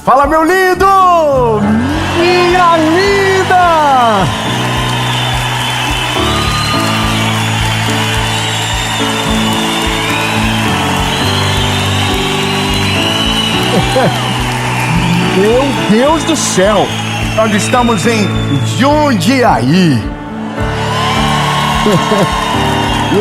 Fala, meu lindo! Minha linda! Meu Deus do céu! Nós estamos em Jundiaí.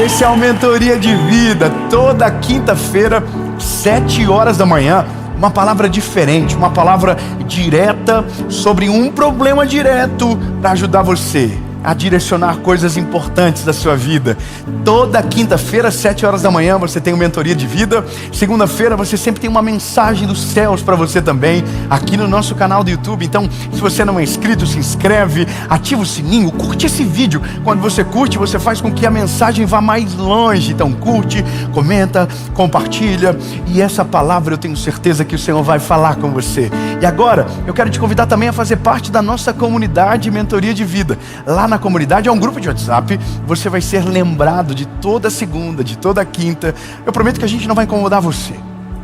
Esse é a Mentoria de Vida, toda quinta-feira, 7 horas da manhã. Uma palavra diferente, uma palavra direta sobre um problema direto para ajudar você a direcionar coisas importantes da sua vida. Toda quinta-feira, 7 horas da manhã, você tem uma Mentoria de Vida. Segunda-feira, você sempre tem uma mensagem dos céus para você também, aqui no nosso canal do YouTube. Então, se você não é inscrito, se inscreve, ativa o sininho, curte esse vídeo. Quando você curte, você faz com que a mensagem vá mais longe. Então, curte, comenta, compartilha. E essa palavra eu tenho certeza que o Senhor vai falar com você. E agora, eu quero te convidar também a fazer parte da nossa comunidade Mentoria de Vida. Lá na comunidade é um grupo de WhatsApp. Você vai ser lembrado de toda segunda, de toda quinta. Eu prometo que a gente não vai incomodar você,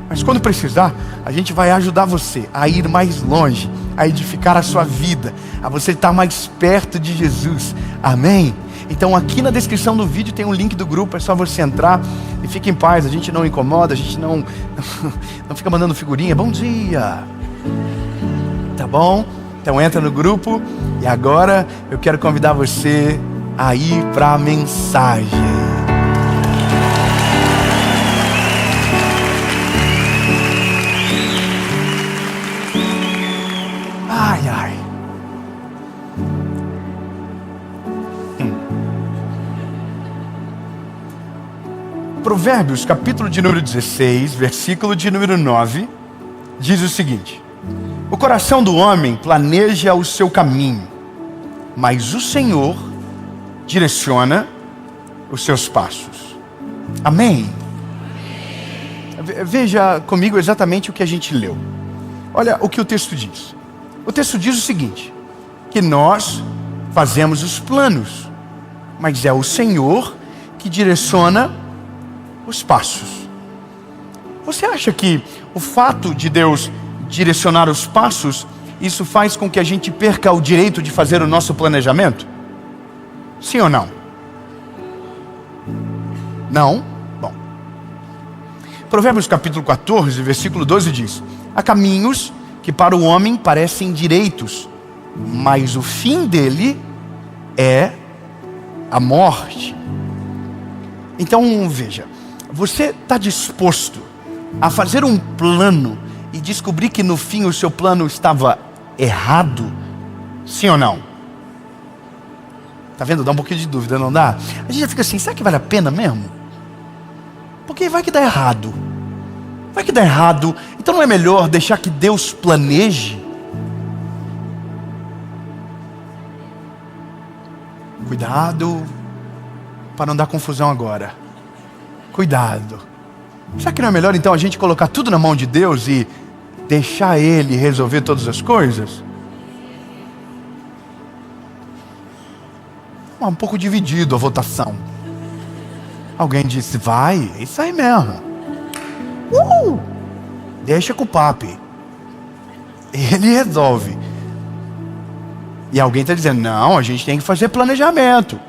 mas quando precisar, a gente vai ajudar você a ir mais longe, a edificar a sua vida, a você estar mais perto de Jesus. Amém? Então aqui na descrição do vídeo tem um link do grupo, é só você entrar e fique em paz. A gente não incomoda, a gente não fica mandando figurinha. Bom dia! Tá bom? Então entra no grupo. E agora eu quero convidar você a ir para a mensagem. Ai, ai. Provérbios, capítulo de número 16, versículo de número 9, diz o seguinte: o coração do homem planeja o seu caminho, mas o Senhor direciona os seus passos. Amém? Veja comigo exatamente o que a gente leu. Olha o que o texto diz. O texto diz o seguinte: que nós fazemos os planos, mas é o Senhor que direciona os passos. Você acha que o fato de Deus direcionar os passos, isso faz com que a gente perca o direito de fazer o nosso planejamento? Sim ou não? Não? Bom. Provérbios capítulo 14, versículo 12 diz: há caminhos que para o homem parecem direitos, mas o fim dele é a morte. Então veja, você está disposto a fazer um plano e descobrir que no fim o seu plano estava errado? Sim ou não? Tá vendo? Dá um pouquinho de dúvida, não dá? A gente já fica assim, será que vale a pena mesmo? Porque vai que dá errado. Vai que dá errado. Então não é melhor deixar que Deus planeje? Cuidado para não dar confusão agora. Cuidado. Será que não é melhor então a gente colocar tudo na mão de Deus e deixar Ele resolver todas as coisas? Um pouco dividido a votação. Alguém disse, vai, é isso aí mesmo. Deixa com o papi. Ele resolve. E alguém está dizendo, não, a gente tem que fazer planejamento.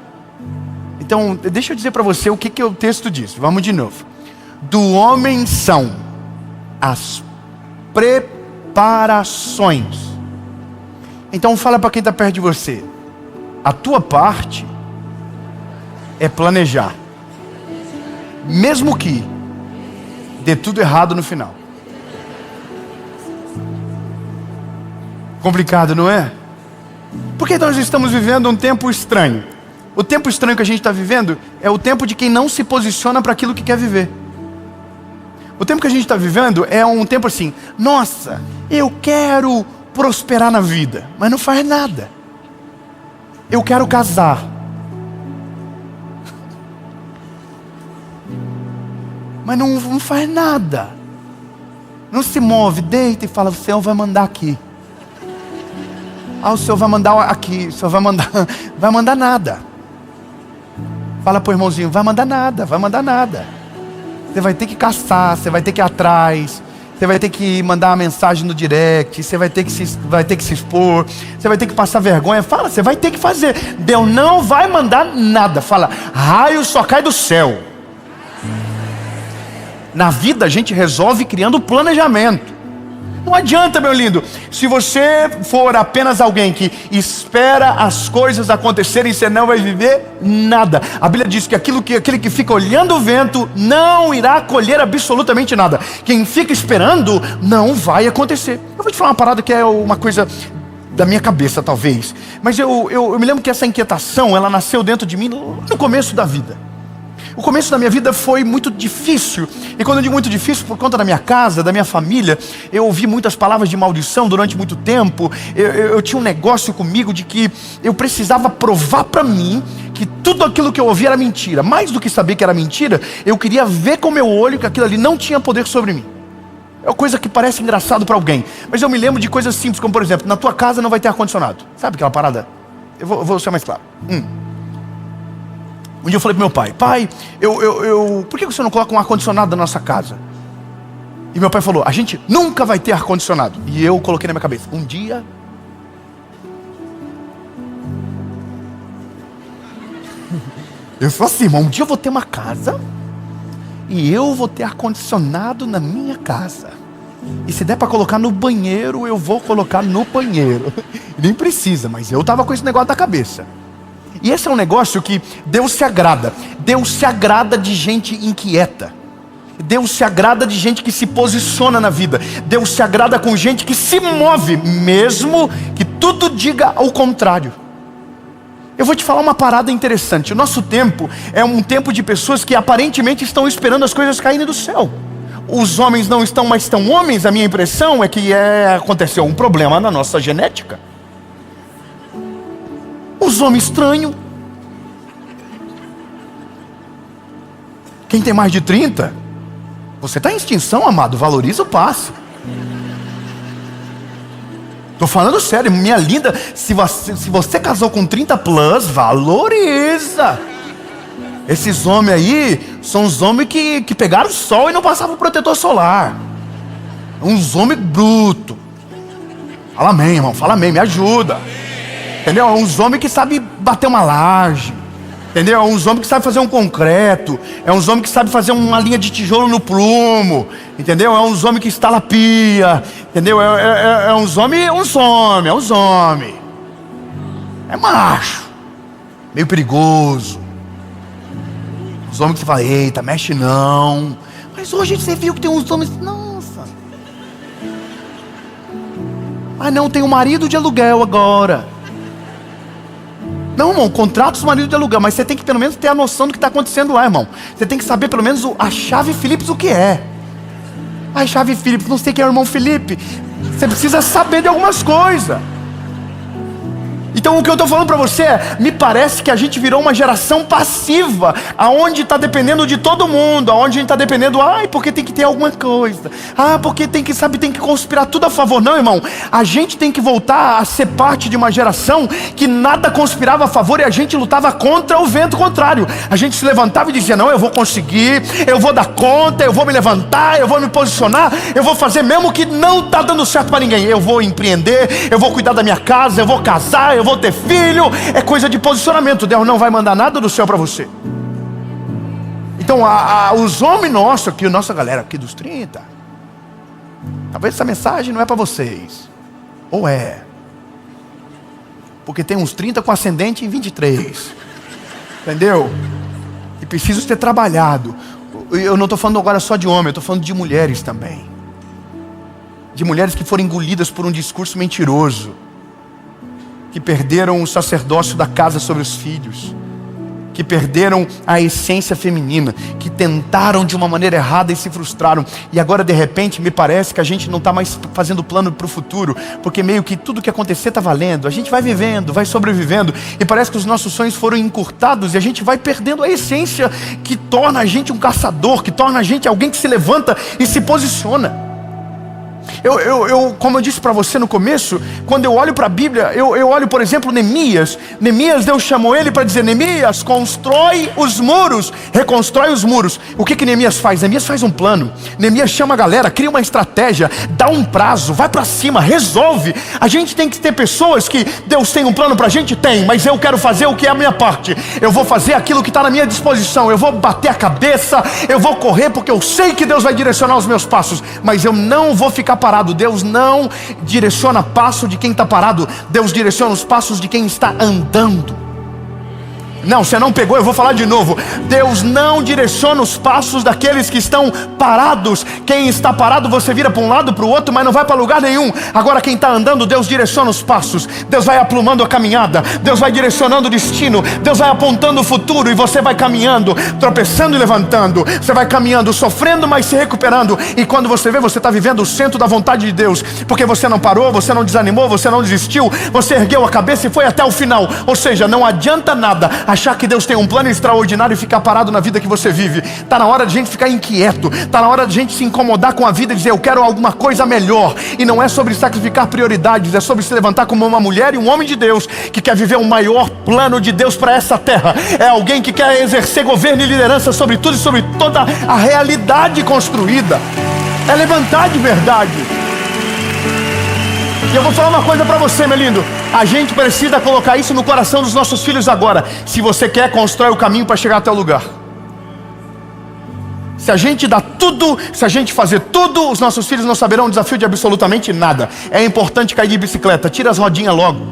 Então, deixa eu dizer para você o que o texto diz. Vamos de novo. Do homem são as preparações. Então fala para quem está perto de você: a tua parte é planejar, mesmo que dê tudo errado no final. Complicado, não é? Porque nós estamos vivendo um tempo estranho. O tempo estranho que a gente está vivendo é o tempo de quem não se posiciona para aquilo que quer viver. O tempo que a gente está vivendo é um tempo assim: nossa, eu quero prosperar na vida, mas não faz nada. Eu quero casar, mas não faz nada. Não se move, deita e fala, o Senhor vai mandar aqui. Ah, o Senhor vai mandar aqui, o Senhor vai mandar nada. Fala pro irmãozinho, vai mandar nada. Você vai ter que caçar, você vai ter que ir atrás. Você vai ter que mandar uma mensagem no direct, você vai ter que se expor, você vai ter que passar vergonha. Fala, você vai ter que fazer. Deus não vai mandar nada. Fala, raio só cai do céu. Na vida a gente resolve criando planejamento. Não adianta, meu lindo, se você for apenas alguém que espera as coisas acontecerem, você não vai viver nada. A Bíblia diz que aquele que fica olhando o vento não irá colher absolutamente nada. Quem fica esperando não vai acontecer. Eu vou te falar uma parada que é uma coisa da minha cabeça talvez, mas eu me lembro que essa inquietação, ela nasceu dentro de mim no começo da vida. O começo da minha vida foi muito difícil. E quando eu digo muito difícil, por conta da minha casa, da minha família, eu ouvi muitas palavras de maldição durante muito tempo. Eu tinha um negócio comigo de que eu precisava provar para mim que tudo aquilo que eu ouvia era mentira. Mais do que saber que era mentira, eu queria ver com o meu olho que aquilo ali não tinha poder sobre mim. É uma coisa que parece engraçado para alguém, mas eu me lembro de coisas simples, como por exemplo, na tua casa não vai ter ar-condicionado. Sabe aquela parada? Eu vou ser mais claro. Um dia eu falei pro meu pai, por que você não coloca um ar-condicionado na nossa casa? E meu pai falou, a gente nunca vai ter ar-condicionado. E eu coloquei na minha cabeça, um dia... Eu sou assim, irmão, um dia eu vou ter uma casa e eu vou ter ar-condicionado na minha casa. E se der para colocar no banheiro, eu vou colocar no banheiro. Nem precisa, mas eu tava com esse negócio na cabeça. E esse é um negócio que Deus se agrada. Deus se agrada de gente inquieta. Deus se agrada de gente que se posiciona na vida. Deus se agrada com gente que se move, mesmo que tudo diga ao contrário. Eu vou te falar uma parada interessante. O nosso tempo é um tempo de pessoas que aparentemente estão esperando as coisas caírem do céu. Os homens não estão mais tão homens. A minha impressão é que aconteceu um problema na nossa genética. Os homens estranhos. Quem tem mais de 30, você está em extinção, amado. Valoriza o passe. Estou falando sério, minha linda. Se você casou com 30 plus, valoriza. Esses homens aí são os homens que pegaram o sol e não passavam protetor solar. Uns homens brutos. Fala amém, irmão. Fala amém, me ajuda. Entendeu? É uns homens que sabem bater uma laje. Entendeu? É uns homens que sabem fazer um concreto. É uns homens que sabem fazer uma linha de tijolo no plumo. Entendeu? É uns homens que instala pia. Entendeu? É uns homens. É macho. Meio perigoso. Os homens que falam, eita, mexe não. Mas hoje você viu que tem uns homens. Nossa. Ah não, tem um marido de aluguel agora. Não, irmão, contrata os maridos de aluguel, mas você tem que pelo menos ter a noção do que está acontecendo lá, irmão. Você tem que saber pelo menos a chave Phillips o que é. A chave Phillips, não sei quem é o irmão Felipe. Você precisa saber de algumas coisas. Então o que eu estou falando para você é, me parece que a gente virou uma geração passiva, aonde está dependendo de todo mundo, aonde a gente está dependendo, porque tem que ter alguma coisa, porque tem que conspirar tudo a favor. Não, irmão, a gente tem que voltar a ser parte de uma geração que nada conspirava a favor e a gente lutava contra o vento contrário. A gente se levantava e dizia, não, eu vou conseguir, eu vou dar conta, eu vou me levantar, eu vou me posicionar, eu vou fazer mesmo que não está dando certo para ninguém. Eu vou empreender, eu vou cuidar da minha casa, eu vou casar, eu vou ter filho. É coisa de posicionamento. Deus não vai mandar nada do céu para você. Então os homens nossos aqui, nossa galera aqui dos 30, talvez essa mensagem não é para vocês. Ou é? Porque tem uns 30 com ascendente em 23. Entendeu? E precisam ter trabalhado. Eu não estou falando agora só de homem, eu estou falando de mulheres também. De mulheres que foram engolidas por um discurso mentiroso, que perderam o sacerdócio da casa sobre os filhos, que perderam a essência feminina, que tentaram de uma maneira errada e se frustraram. E agora de repente me parece que a gente não está mais fazendo plano para o futuro, porque meio que tudo que acontecer está valendo. A gente vai vivendo, vai sobrevivendo, e parece que os nossos sonhos foram encurtados, e a gente vai perdendo a essência que torna a gente um caçador, que torna a gente alguém que se levanta e se posiciona. Como eu disse para você no começo, quando eu olho para a Bíblia, eu olho, por exemplo, Neemias. Deus chamou ele para dizer: Neemias, constrói os muros, reconstrói os muros. O que Neemias faz? Neemias faz um plano. Neemias chama a galera, cria uma estratégia, dá um prazo, vai para cima, resolve. A gente tem que ter pessoas que Deus tem um plano para a gente? Tem, mas eu quero fazer o que é a minha parte. Eu vou fazer aquilo que está na minha disposição. Eu vou bater a cabeça, eu vou correr, porque eu sei que Deus vai direcionar os meus passos, mas eu não vou ficar parado. Deus não direciona passo de quem está parado, Deus direciona os passos de quem está andando. Não, você não pegou, eu vou falar de novo. Deus não direciona os passos daqueles que estão parados. Quem está parado, você vira para um lado, para o outro, mas não vai para lugar nenhum. Agora quem está andando, Deus direciona os passos. Deus vai aplumando a caminhada, Deus vai direcionando o destino, Deus vai apontando o futuro, e você vai caminhando, tropeçando e levantando. Você vai caminhando, sofrendo, mas se recuperando. E quando você vê, você está vivendo o centro da vontade de Deus, porque você não parou, você não desanimou, você não desistiu, você ergueu a cabeça e foi até o final. Ou seja, não adianta nada achar que Deus tem um plano extraordinário e ficar parado na vida que você vive. Está na hora de a gente ficar inquieto, está na hora de a gente se incomodar com a vida e dizer: eu quero alguma coisa melhor. E não é sobre sacrificar prioridades, é sobre se levantar como uma mulher e um homem de Deus que quer viver o maior plano de Deus para essa terra. É alguém que quer exercer governo e liderança sobre tudo e sobre toda a realidade construída. É levantar de verdade. E eu vou falar uma coisa para você, meu lindo. A gente precisa colocar isso no coração dos nossos filhos agora. Se você quer, constrói o caminho para chegar até o lugar. Se a gente dá tudo, se a gente fazer tudo, os nossos filhos não saberão o desafio de absolutamente nada. É importante cair de bicicleta, tira as rodinhas logo.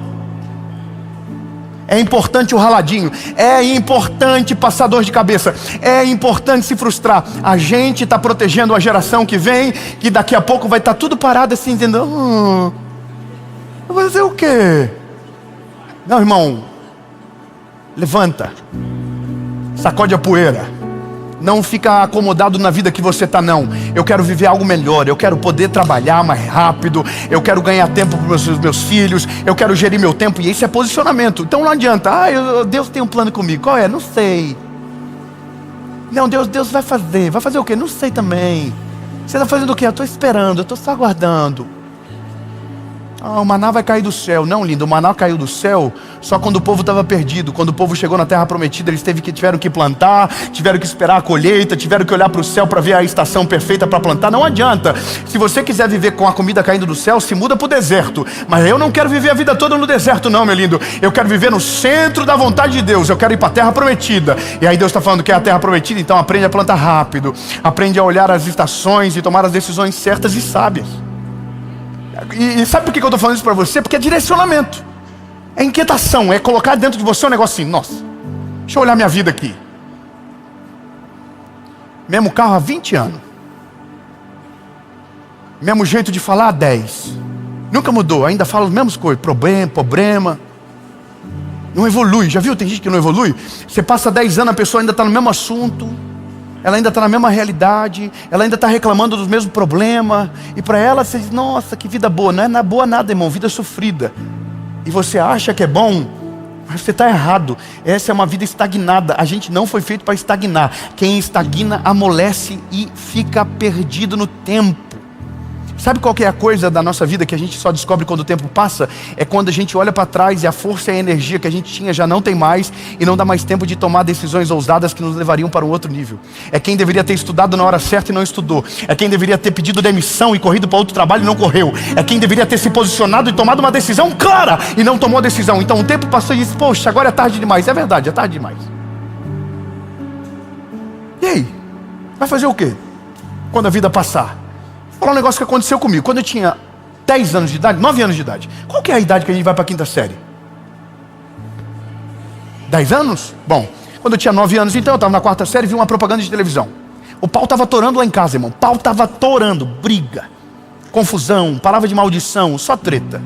É importante o raladinho, é importante passar dor de cabeça, é importante se frustrar. A gente está protegendo a geração que vem, que daqui a pouco vai estar tudo parado assim, dizendo: vai fazer o quê? Não, irmão, levanta, sacode a poeira. Não fica acomodado na vida que você está, não. Eu quero viver algo melhor, eu quero poder trabalhar mais rápido, eu quero ganhar tempo para os meus filhos, eu quero gerir meu tempo. E esse é posicionamento. Então não adianta: Deus tem um plano comigo. Qual é? Não sei. Não, Deus vai fazer o quê? Não sei também. Você está fazendo o quê? Eu estou esperando, eu estou só aguardando. O maná vai cair do céu. Não, lindo, o maná caiu do céu só quando o povo estava perdido. Quando o povo chegou na terra prometida, eles tiveram que plantar, tiveram que esperar a colheita, tiveram que olhar para o céu para ver a estação perfeita para plantar. Não adianta. Se você quiser viver com a comida caindo do céu, se muda para o deserto. Mas eu não quero viver a vida toda no deserto, não, meu lindo. Eu quero viver no centro da vontade de Deus. Eu quero ir para a terra prometida. E aí Deus está falando que é a terra prometida, então aprende a plantar rápido, aprende a olhar as estações e tomar as decisões certas e sábias. E sabe por que eu estou falando isso para você? Porque é direcionamento, é inquietação, é colocar dentro de você um negócio assim: nossa, deixa eu olhar minha vida aqui. Mesmo carro há 20 anos, mesmo jeito de falar há 10, nunca mudou, ainda fala as mesmas coisas, problema, não evolui. Já viu? Tem gente que não evolui. Você passa 10 anos, a pessoa ainda está no mesmo assunto, ela ainda está na mesma realidade, ela ainda está reclamando dos mesmos problemas, e para ela você diz: nossa, que vida boa. Não é boa nada, irmão, vida sofrida. E você acha que é bom, mas você está errado. Essa é uma vida estagnada. A gente não foi feito para estagnar. Quem estagna amolece e fica perdido no tempo. Sabe qual que é a coisa da nossa vida que a gente só descobre quando o tempo passa? É quando a gente olha para trás e a força e a energia que a gente tinha já não tem mais, e não dá mais tempo de tomar decisões ousadas que nos levariam para um outro nível. É quem deveria ter estudado na hora certa e não estudou. É quem deveria ter pedido demissão e corrido para outro trabalho e não correu. É quem deveria ter se posicionado e tomado uma decisão clara e não tomou a decisão. Então o tempo passou e disse: poxa, agora é tarde demais. É verdade, é tarde demais. E aí? Vai fazer o quê quando a vida passar? Vou falar um negócio que aconteceu comigo. Quando eu tinha 10 anos de idade, 9 anos de idade. Qual que é a idade que a gente vai para a quinta série? 10 anos? Bom, quando eu tinha 9 anos, então eu estava na quarta série e vi uma propaganda de televisão. O pau estava torando lá em casa, irmão. O pau estava torando, briga, confusão, palavra de maldição, só treta.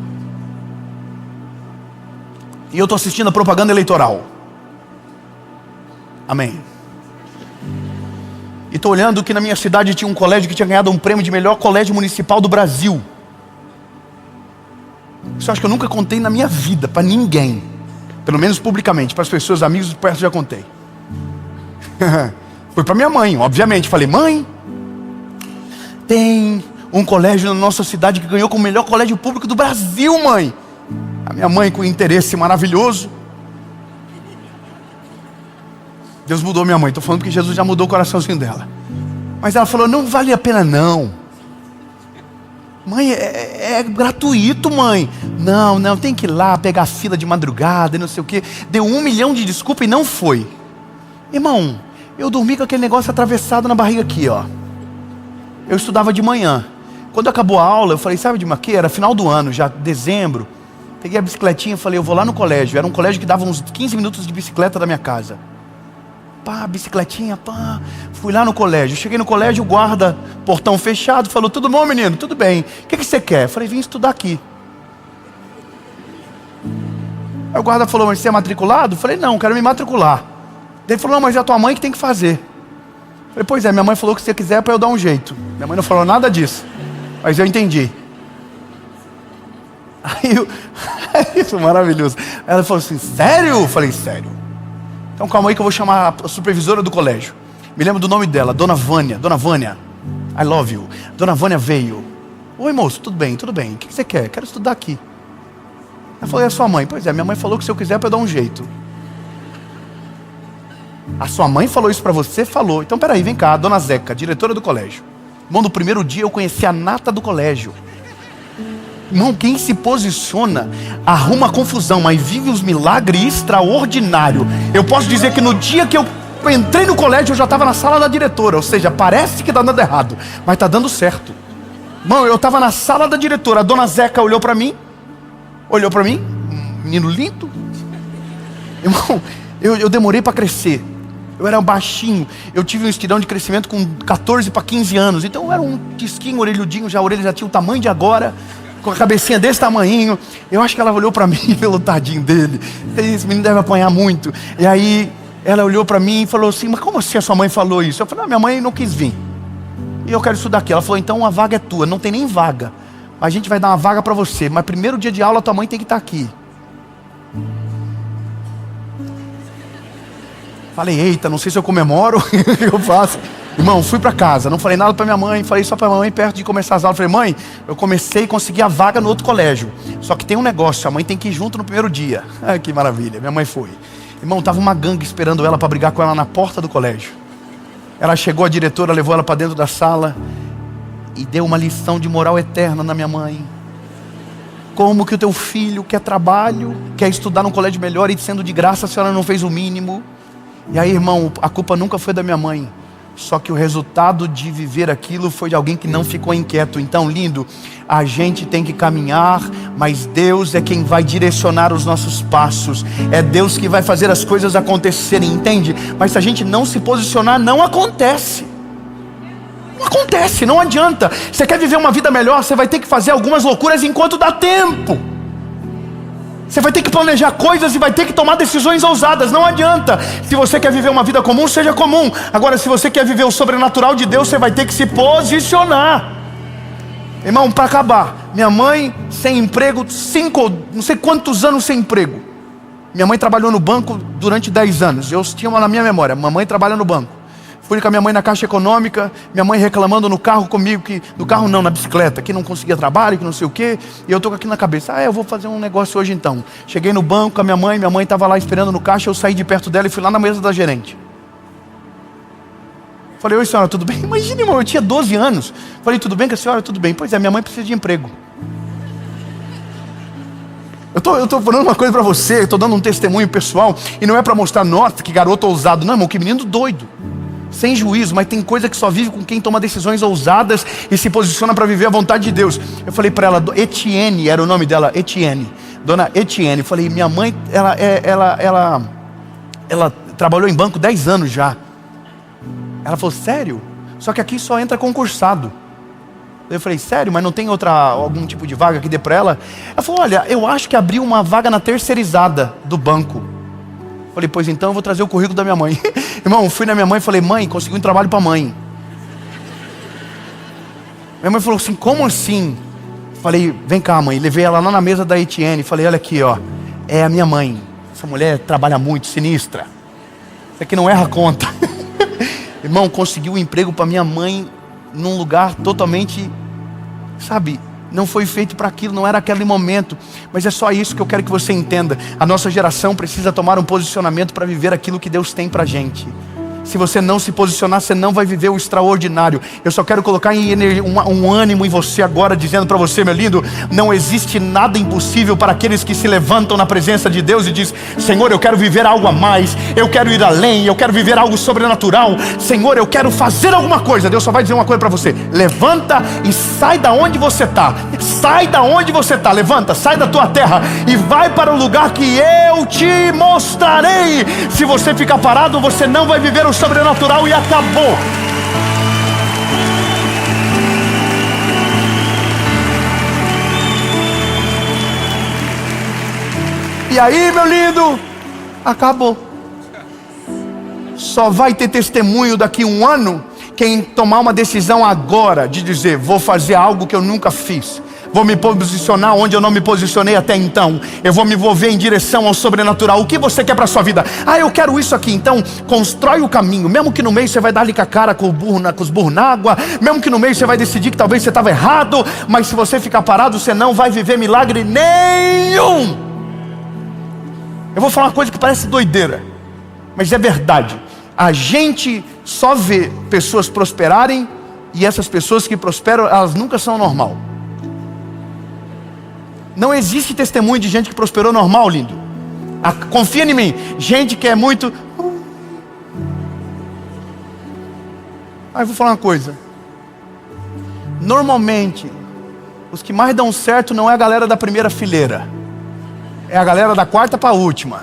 E eu estou assistindo a propaganda eleitoral. Amém. E estou olhando que na minha cidade tinha um colégio que tinha ganhado um prêmio de melhor colégio municipal do Brasil. Isso eu acho que eu nunca contei na minha vida para ninguém. Pelo menos publicamente, para as pessoas, amigos perto, já contei. Foi para minha mãe, obviamente. Falei: mãe, tem um colégio na nossa cidade que ganhou como o melhor colégio público do Brasil, mãe. A minha mãe, com interesse maravilhoso. Deus mudou minha mãe, estou falando que Jesus já mudou o coraçãozinho dela. Mas ela falou, não vale a pena não. Mãe, é gratuito, mãe. Não, tem que ir lá, pegar a fila de madrugada e não sei o quê. Deu 1 milhão de desculpa e não foi. Irmão, eu dormi com aquele negócio atravessado na barriga aqui, ó. Eu estudava de manhã. Quando acabou a aula, eu falei, sabe de uma que? Era final do ano, já dezembro. Peguei a bicicletinha e falei, eu vou lá no colégio. Era um colégio que dava uns 15 minutos de bicicleta da minha casa. Pá, bicicletinha, pá. Fui lá no colégio. Cheguei no colégio, o guarda, portão fechado, falou, tudo bom, menino? Tudo bem. O que você quer? Eu falei, vim estudar aqui. Aí o guarda falou, mas você é matriculado? Eu falei, não, quero me matricular. Ele falou, não, mas é a tua mãe que tem que fazer. Eu falei, pois é, minha mãe falou que se você quiser para eu dar um jeito. Minha mãe não falou nada disso, mas eu entendi. Isso é maravilhoso. Ela falou assim, sério? Eu falei, sério. Então calma aí que eu vou chamar a supervisora do colégio. Me lembro do nome dela, Dona Vânia. Dona Vânia, I love you. Dona Vânia veio. Oi moço, tudo bem, tudo bem. O que você quer? Quero estudar aqui. Ela falou, é a sua mãe? Pois é, minha mãe falou que se eu quiser para eu dar um jeito. A sua mãe falou isso para você? Falou. Então peraí, vem cá, a Dona Zeca, diretora do colégio. Irmão, no primeiro dia eu conheci a nata do colégio. Irmão, quem se posiciona arruma confusão, mas vive os milagres extraordinários. Eu posso dizer que no dia que eu entrei no colégio eu já estava na sala da diretora. Ou seja, parece que está dando errado, mas está dando certo. Irmão, eu estava na sala da diretora. A Dona Zeca olhou para mim, menino lindo. Irmão, eu demorei para crescer. Eu era baixinho, eu tive um estirão de crescimento com 14 para 15 anos. Então eu era um tisquinho, orelhudinho, a orelha já tinha o tamanho de agora, com a cabecinha desse tamanhinho. Eu acho que ela olhou para mim, pelo tadinho dele. Esse menino deve apanhar muito. E aí ela olhou para mim e falou assim, mas como assim a sua mãe falou isso? Eu falei, minha mãe não quis vir. E eu quero estudar aqui. Ela falou, então a vaga é tua, não tem nem vaga. A gente vai dar uma vaga para você, mas primeiro dia de aula tua mãe tem que estar aqui. Falei, eita, não sei se eu comemoro, o que eu faço? Irmão, fui para casa, não falei nada para minha mãe, falei só para minha mãe perto de começar as aulas. Falei, mãe, eu comecei a conseguir a vaga no outro colégio. Só que tem um negócio, a mãe tem que ir junto no primeiro dia. Ai, que maravilha, minha mãe foi. Irmão, tava uma gangue esperando ela para brigar com ela na porta do colégio. Ela chegou, a diretora levou ela para dentro da sala e deu uma lição de moral eterna na minha mãe. Como que o teu filho quer trabalho, quer estudar num colégio melhor e sendo de graça a senhora não fez o mínimo? E aí, irmão, a culpa nunca foi da minha mãe. Só que o resultado de viver aquilo foi de alguém que não ficou inquieto. Então, lindo, a gente tem que caminhar, mas Deus é quem vai direcionar os nossos passos. É Deus que vai fazer as coisas acontecerem, entende? Mas se a gente não se posicionar, não acontece. Não acontece, não adianta. Você quer viver uma vida melhor, você vai ter que fazer algumas loucuras enquanto dá tempo. Você vai ter que planejar coisas e vai ter que tomar decisões ousadas. Não adianta. Se você quer viver uma vida comum, seja comum. Agora, se você quer viver o sobrenatural de Deus, você vai ter que se posicionar. Irmão, para acabar, minha mãe sem emprego, não sei quantos anos sem emprego. Minha mãe trabalhou no banco durante 10 anos. Eu tinha uma na minha memória, mamãe trabalha no banco. Fui com a minha mãe na Caixa Econômica, minha mãe reclamando no carro comigo, no carro não, na bicicleta, que não conseguia trabalho, que não sei o quê. E eu tô aqui na cabeça, eu vou fazer um negócio hoje então. Cheguei no banco com a minha mãe estava lá esperando no caixa, eu saí de perto dela e fui lá na mesa da gerente. Falei, oi senhora, tudo bem? Imagina, irmão, eu tinha 12 anos. Falei, tudo bem com a senhora? Tudo bem. Pois é, minha mãe precisa de emprego. Eu tô falando uma coisa para você, eu tô dando um testemunho pessoal, e não é para mostrar, nossa, que garoto ousado. Não, irmão, que menino doido. Sem juízo, mas tem coisa que só vive com quem toma decisões ousadas e se posiciona para viver a vontade de Deus. Eu falei para ela, Etienne, era o nome dela, Etienne, Dona Etienne. Eu falei, minha mãe, ela trabalhou em banco 10 anos já. Ela falou, sério? Só que aqui só entra concursado. Eu falei, sério, mas não tem algum tipo de vaga que dê para ela? Ela falou, olha, eu acho que abriu uma vaga na terceirizada do banco. Falei, pois então eu vou trazer o currículo da minha mãe. Irmão, fui na minha mãe e falei, mãe, consegui um trabalho para mãe. Minha mãe falou assim, como assim? Falei, vem cá mãe, levei ela lá na mesa da Etienne. Falei, olha aqui ó, é a minha mãe. Essa mulher trabalha muito, sinistra. Isso aqui não erra a conta. Irmão, consegui um emprego para minha mãe num lugar totalmente Sabe, não foi feito para aquilo, não era aquele momento. Mas é só isso que eu quero que você entenda. A nossa geração precisa tomar um posicionamento para viver aquilo que Deus tem para a gente. Se você não se posicionar, você não vai viver o extraordinário. Eu só quero colocar um ânimo em você agora, dizendo para você, meu lindo, não existe nada impossível para aqueles que se levantam na presença de Deus e dizem: Senhor, eu quero viver algo a mais, eu quero ir além, eu quero viver algo sobrenatural. Senhor, eu quero fazer alguma coisa. Deus só vai dizer uma coisa para você: levanta e sai da onde você está. Sai da onde você está, levanta, sai da tua terra e vai para o lugar que eu te mostrarei. Se você ficar parado, você não vai viver o sobrenatural, e acabou. E aí, meu lindo, acabou. Só vai ter testemunho daqui a um ano quem tomar uma decisão agora de dizer: vou fazer algo que eu nunca fiz, vou me posicionar onde eu não me posicionei até então, eu vou me envolver em direção ao sobrenatural. O que você quer para a sua vida? Ah, eu quero isso aqui. Então constrói o caminho, mesmo que no meio você vai dar ali com a cara com os burros na água, mesmo que no meio você vai decidir que talvez você estava errado, mas se você ficar parado, você não vai viver milagre nenhum. Eu vou falar uma coisa que parece doideira, mas é verdade. A gente só vê pessoas prosperarem, e essas pessoas que prosperam, elas nunca são normal. Não existe testemunho de gente que prosperou normal, lindo. Confia em mim. Gente que é muito... eu vou falar uma coisa. Normalmente, os que mais dão certo não é a galera da primeira fileira. É a galera da quarta para a última.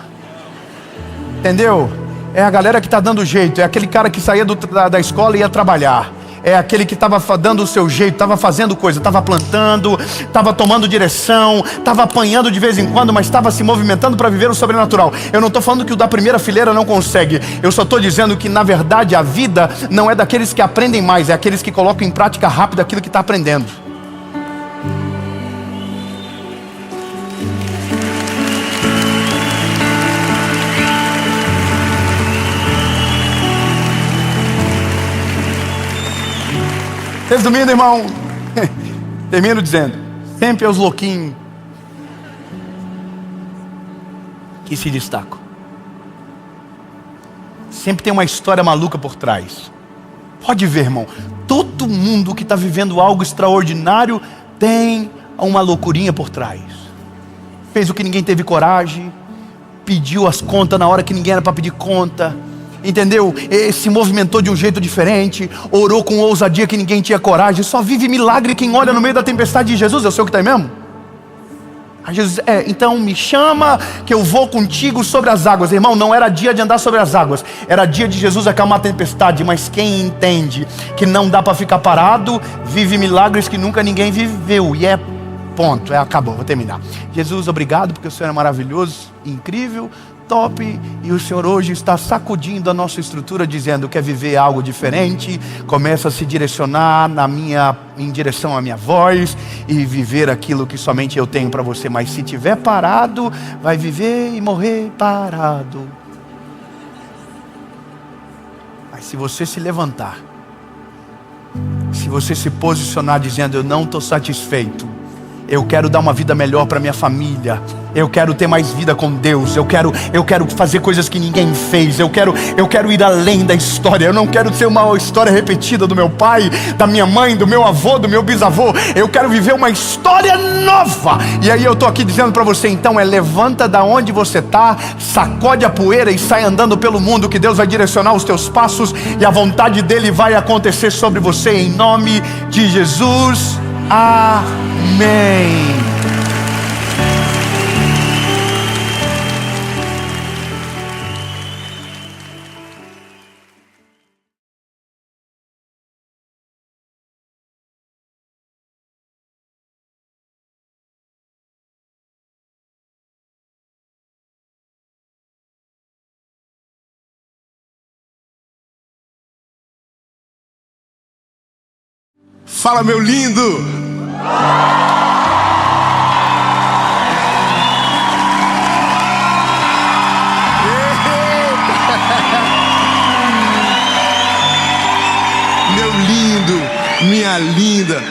Entendeu? É a galera que está dando jeito. É aquele cara que saía da escola e ia trabalhar. É aquele que estava dando o seu jeito, estava fazendo coisa, estava plantando, estava tomando direção, estava apanhando de vez em quando, mas estava se movimentando para viver o sobrenatural. Eu não estou falando que o da primeira fileira não consegue. Eu só estou dizendo que, na verdade, a vida não é daqueles que aprendem mais, é aqueles que colocam em prática rápido aquilo que está aprendendo. Resumindo, irmão, termino dizendo: sempre é os louquinhos que se destacam. Sempre tem uma história maluca por trás. Pode ver, irmão, todo mundo que está vivendo algo extraordinário tem uma loucurinha por trás. Fez o que ninguém teve coragem, pediu as contas na hora que ninguém era para pedir conta, entendeu? Se movimentou de um jeito diferente, orou com ousadia que ninguém tinha coragem. Só vive milagre quem olha no meio da tempestade de Jesus. Eu sei o que está aí mesmo? Aí Jesus, então me chama que eu vou contigo sobre as águas. Irmão, não era dia de andar sobre as águas, era dia de Jesus acalmar a tempestade. Mas quem entende que não dá para ficar parado, vive milagres que nunca ninguém viveu. E ponto, acabou, vou terminar. Jesus, obrigado, porque o Senhor é maravilhoso, incrível, top, e o Senhor hoje está sacudindo a nossa estrutura, dizendo: quer viver algo diferente, começa a se direcionar em direção à minha voz, e viver aquilo que somente eu tenho para você. Mas se tiver parado, vai viver e morrer parado. Mas se você se levantar, se você se posicionar dizendo: eu não estou satisfeito, eu quero dar uma vida melhor para minha família, eu quero ter mais vida com Deus, eu quero fazer coisas que ninguém fez, eu quero ir além da história, eu não quero ser uma história repetida do meu pai, da minha mãe, do meu avô, do meu bisavô, eu quero viver uma história nova. E aí eu estou aqui dizendo para você, então, levanta da onde você está, sacode a poeira e sai andando pelo mundo, que Deus vai direcionar os teus passos, e a vontade dele vai acontecer sobre você, em nome de Jesus. Amém. Fala, meu lindo! Meu lindo, minha linda,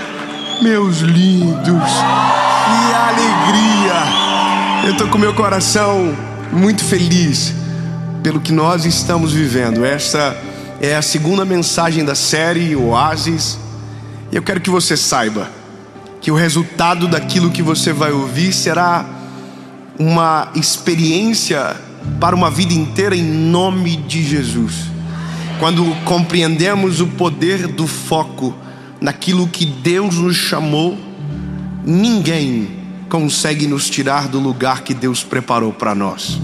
Meus lindos, que alegria! Eu estou com meu coração muito feliz pelo que nós estamos vivendo. Essa é a segunda mensagem da série Oásis. E eu quero que você saiba que o resultado daquilo que você vai ouvir será uma experiência para uma vida inteira, em nome de Jesus. Quando compreendemos o poder do foco naquilo que Deus nos chamou, ninguém consegue nos tirar do lugar que Deus preparou para nós.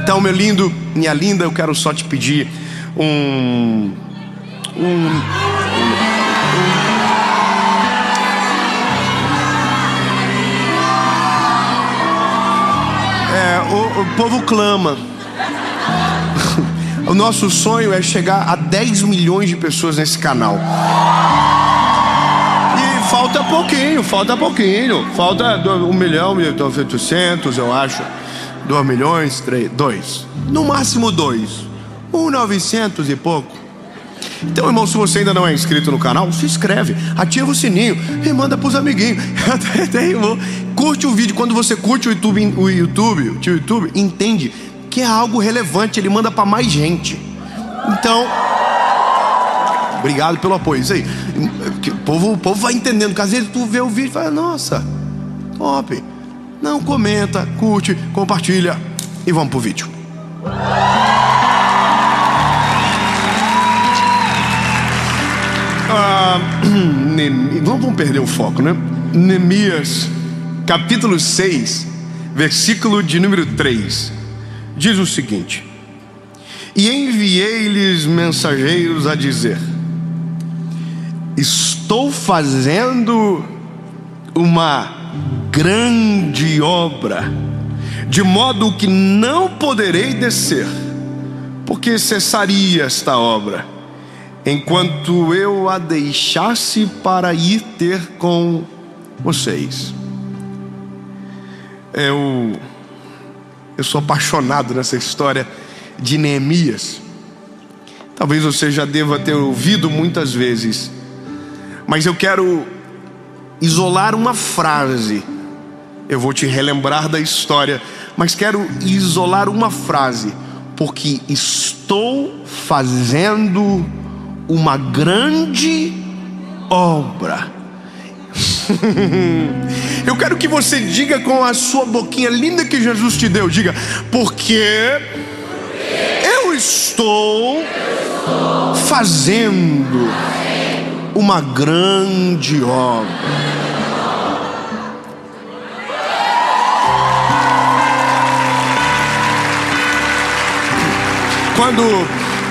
Então, meu lindo, minha linda, eu quero só te pedir o povo clama. O nosso sonho é chegar a 10 milhões de pessoas nesse canal. E falta pouquinho. Falta 1 milhão e 800, eu acho. 2 milhões, 2. No máximo 2. 900 e pouco. Então, irmão, se você ainda não é inscrito no canal, se inscreve, ativa o sininho e manda pros amiguinhos. Até, irmão, curte o vídeo. Quando você curte o YouTube entende que é algo relevante, ele manda para mais gente. Então, obrigado pelo apoio. Isso aí, o povo vai entendendo, porque às vezes tu vê o vídeo e fala, nossa, top. Não, comenta, curte, compartilha e vamos pro vídeo. Vamos perder o foco, né? Neemias, capítulo 6, versículo de número 3, diz o seguinte: e enviei-lhes mensageiros a dizer: estou fazendo uma grande obra, de modo que não poderei descer, porque cessaria esta obra enquanto eu a deixasse para ir ter com vocês. Eu sou apaixonado nessa história de Neemias. Talvez você já deva ter ouvido muitas vezes, mas eu quero isolar uma frase. Eu vou te relembrar da história, mas quero isolar uma frase, porque estou fazendo uma grande obra. Eu quero que você diga com a sua boquinha linda que Jesus te deu, diga: porque eu estou fazendo uma grande obra. Quando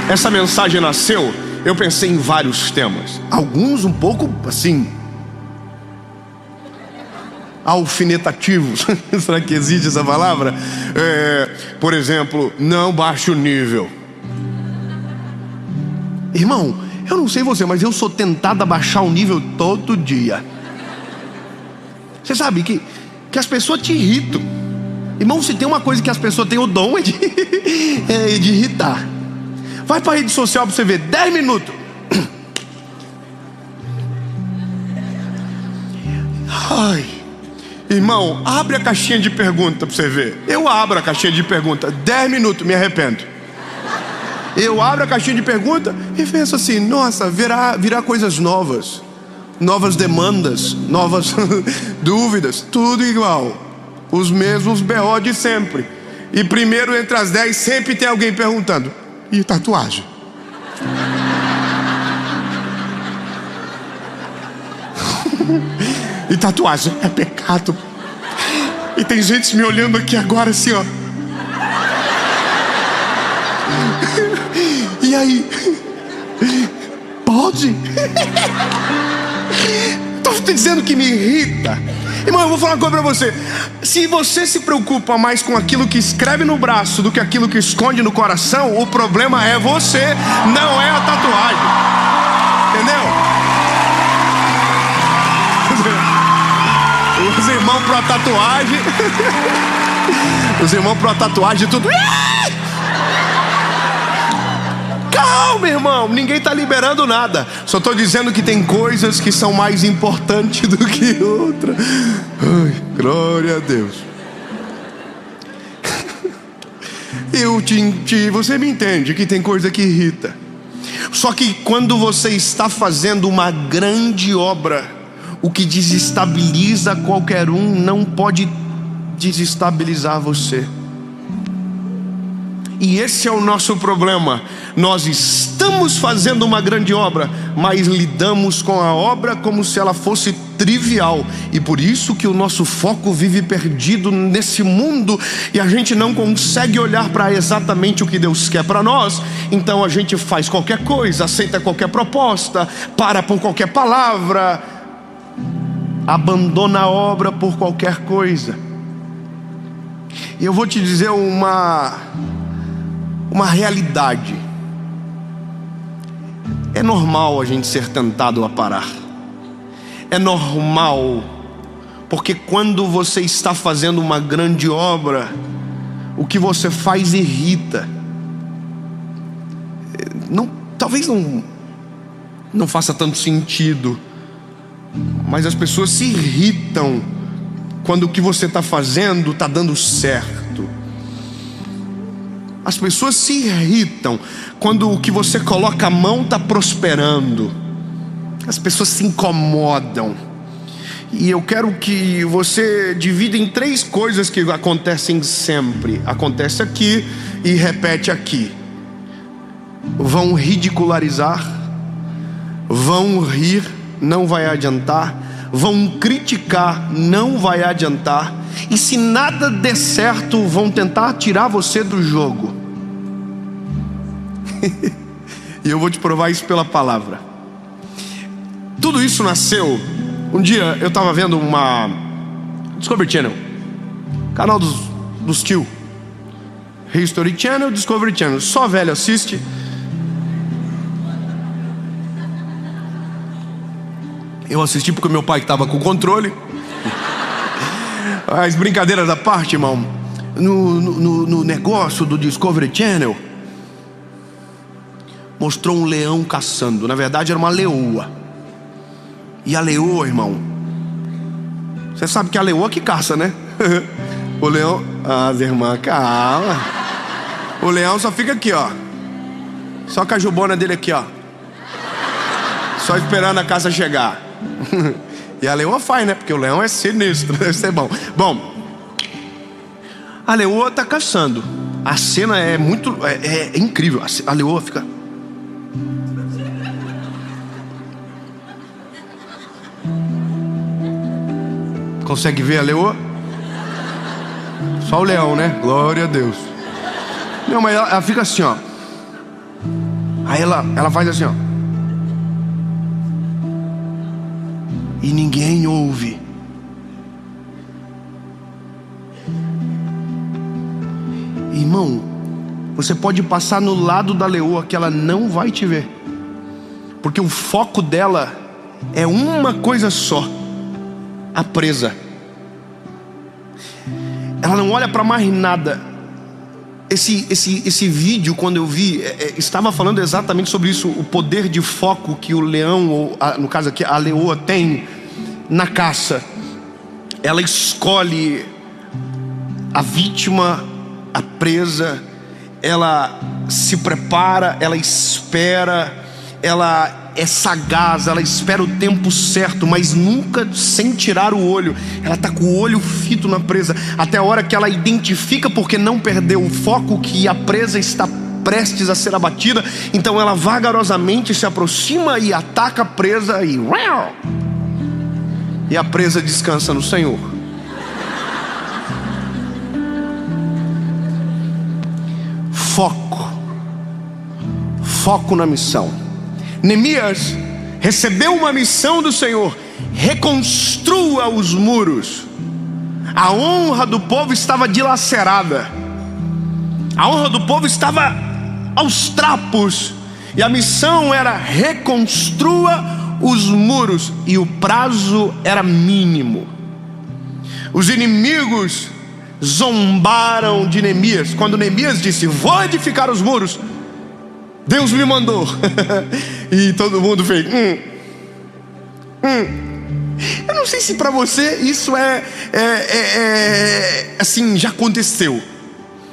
essa mensagem nasceu, eu pensei em vários temas, alguns um pouco assim, alfinetativos. Será que existe essa palavra? Por exemplo, não baixe o nível. Irmão, eu não sei você, mas eu sou tentado a baixar o nível todo dia. Você sabe que as pessoas te irritam. Irmão, se tem uma coisa que as pessoas têm o dom é de irritar. Vai para a rede social para você ver, 10 minutos. Ai, irmão, abre a caixinha de pergunta para você ver. Eu abro a caixinha de pergunta, 10 minutos, me arrependo. Eu abro a caixinha de pergunta e penso assim: nossa, virá coisas novas, novas demandas, novas dúvidas, tudo igual, os mesmos BO de sempre. E primeiro entre as 10 sempre tem alguém perguntando: e tatuagem? E tatuagem é pecado. E tem gente me olhando aqui agora assim, ó. E aí? Pode? Tô te dizendo que me irrita. Irmão, eu vou falar uma coisa pra você. Se você se preocupa mais com aquilo que escreve no braço do que aquilo que esconde no coração, o problema é você, não é a tatuagem. Entendeu? Os irmãos pro tatuagem. Os irmãos pro tatuagem tudo. Calma, irmão, ninguém está liberando nada. Só estou dizendo que tem coisas que são mais importantes do que outras. Ai, glória a Deus. Você me entende que tem coisa que irrita. Só que quando você está fazendo uma grande obra, o que desestabiliza qualquer um não pode desestabilizar você. E esse é o nosso problema. Nós estamos fazendo uma grande obra, mas lidamos com a obra como se ela fosse trivial. E por isso que o nosso foco vive perdido nesse mundo, e a gente não consegue olhar para exatamente o que Deus quer para nós. Então a gente faz qualquer coisa, aceita qualquer proposta, para por qualquer palavra, abandona a obra por qualquer coisa. E eu vou te dizer uma realidade. É normal a gente ser tentado a parar. É normal, porque quando você está fazendo uma grande obra, o que você faz irrita. Talvez não faça tanto sentido, mas as pessoas se irritam quando o que você está fazendo está dando certo. As pessoas se irritam quando o que você coloca a mão está prosperando. As pessoas se incomodam. E eu quero que você divida em 3 coisas que acontecem sempre. Acontece aqui e repete aqui. Vão ridicularizar, vão rir, não vai adiantar. Vão criticar, não vai adiantar. E se nada der certo, vão tentar tirar você do jogo. E eu vou te provar isso pela palavra. Tudo isso nasceu. Um dia eu estava vendo uma Discovery Channel, canal dos tio. History Channel, Discovery Channel. Só velho assiste. Eu assisti porque meu pai estava com o controle. As brincadeiras à parte, irmão. No negócio do Discovery Channel, mostrou um leão caçando. Na verdade era uma leoa. E a leoa, irmão, você sabe que é a leoa que caça, né? O leão... Ah, irmã, calma. O leão só fica aqui, ó. Só com a jubona dele aqui, ó. Só esperando a caça chegar. E a leoa faz, né? Porque o leão é sinistro. Deve ser bom. Bom, a leoa tá caçando. A cena é muito... É incrível. A leoa fica... Consegue ver a leoa? Só o leão, né? Glória a Deus. Não, mas ela fica assim, ó. Aí ela faz assim, ó. E ninguém ouve. Irmão, você pode passar no lado da leoa que ela não vai te ver, porque o foco dela é uma coisa só: a presa. Ela não olha para mais nada. Esse vídeo, quando eu vi, estava falando exatamente sobre isso. O poder de foco que o leão, ou no caso aqui a leoa, tem na caça. Ela escolhe a vítima, a presa. Ela se prepara, ela espera, ela é sagaz, ela espera o tempo certo, mas nunca sem tirar o olho. Ela está com o olho fito na presa, até a hora que ela identifica, porque não perdeu o foco, que a presa está prestes a ser abatida. Então ela vagarosamente se aproxima e ataca a presa, e a presa descansa no Senhor. Foco na missão. Neemias recebeu uma missão do Senhor: reconstrua os muros. A honra do povo estava dilacerada, a honra do povo estava aos trapos, e a missão era: reconstrua os muros. E o prazo era mínimo. Os inimigos zombaram de Neemias. Quando Neemias disse: vou edificar os muros, Deus me mandou. E todo mundo fez. Eu não sei se para você isso assim, já aconteceu.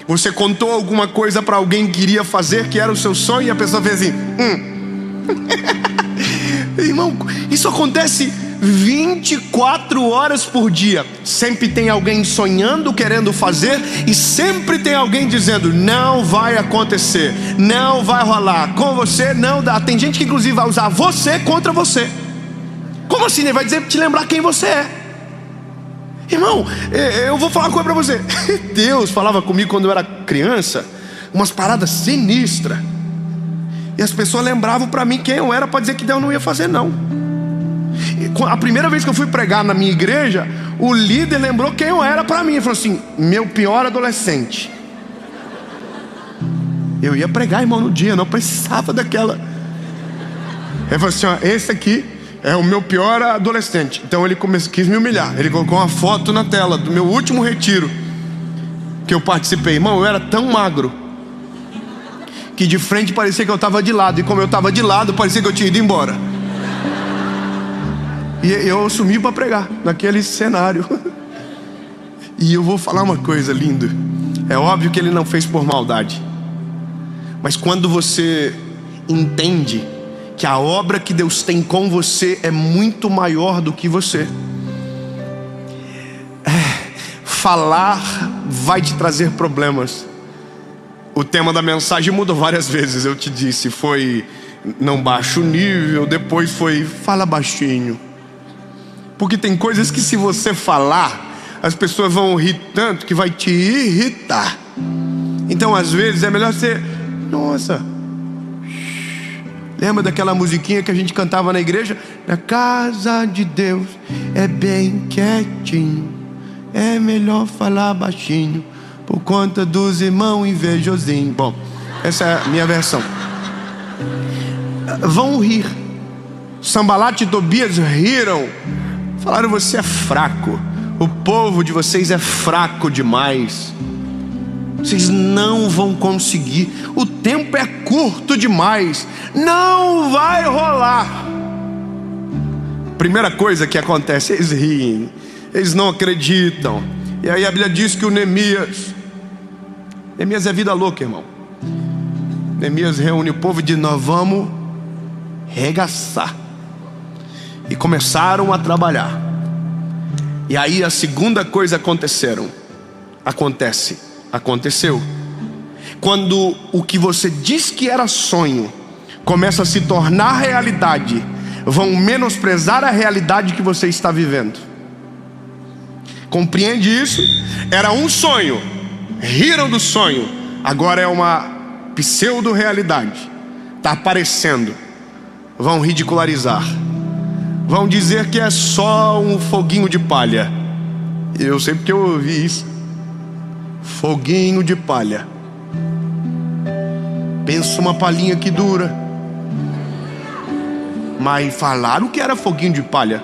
Você contou alguma coisa para alguém que queria fazer, que era o seu sonho, e a pessoa fez assim. Irmão, isso acontece 24 horas por dia. Sempre tem alguém sonhando, querendo fazer, e sempre tem alguém dizendo: não vai acontecer, não vai rolar, com você não dá. Tem gente que inclusive vai usar você contra você. Como assim? Ele vai dizer, te lembrar quem você é. Irmão, eu vou falar uma coisa pra você. Deus falava comigo quando eu era criança umas paradas sinistras, e as pessoas lembravam pra mim quem eu era, pra dizer que Deus não ia fazer não. A primeira vez que eu fui pregar na minha igreja, o líder lembrou quem eu era pra mim. Ele falou assim: meu pior adolescente. Eu ia pregar, irmão, no dia, não precisava daquela. Ele falou assim: ó, esse aqui é o meu pior adolescente. Então ele quis me humilhar. Ele colocou uma foto na tela do meu último retiro que eu participei. Irmão, eu era tão magro que de frente parecia que eu estava de lado, e como eu estava de lado, parecia que eu tinha ido embora. E eu assumi para pregar naquele cenário. E eu vou falar uma coisa linda. É óbvio que ele não fez por maldade, mas quando você entende que a obra que Deus tem com você é muito maior do que você, falar vai te trazer problemas. O tema da mensagem mudou várias vezes. Eu te disse, foi não baixa o nível, depois foi fala baixinho. Porque tem coisas que se você falar, as pessoas vão rir tanto que vai te irritar. Então às vezes é melhor você, nossa, lembra daquela musiquinha que a gente cantava na igreja? Na casa de Deus é bem quietinho, é melhor falar baixinho, por conta dos irmãos invejosinhos. Bom, essa é a minha versão. Vão rir. Sanbalat e Tobias riram. Falaram: você é fraco, o povo de vocês é fraco demais, vocês não vão conseguir, o tempo é curto demais, não vai rolar. Primeira coisa que acontece, eles riem, eles não acreditam. E aí a Bíblia diz que o Neemias é vida louca, irmão. Neemias reúne o povo e diz: nós vamos regaçar. E começaram a trabalhar. E aí a segunda coisa aconteceu. Quando o que você diz que era sonho começa a se tornar realidade, vão menosprezar a realidade que você está vivendo. Compreende isso? Era um sonho, riram do sonho, agora é uma pseudo-realidade. Está aparecendo. Vão ridicularizar, vão dizer que é só um foguinho de palha. Eu sei porque eu ouvi isso. Foguinho de palha. Pensa uma palhinha que dura. Mas falaram que era foguinho de palha.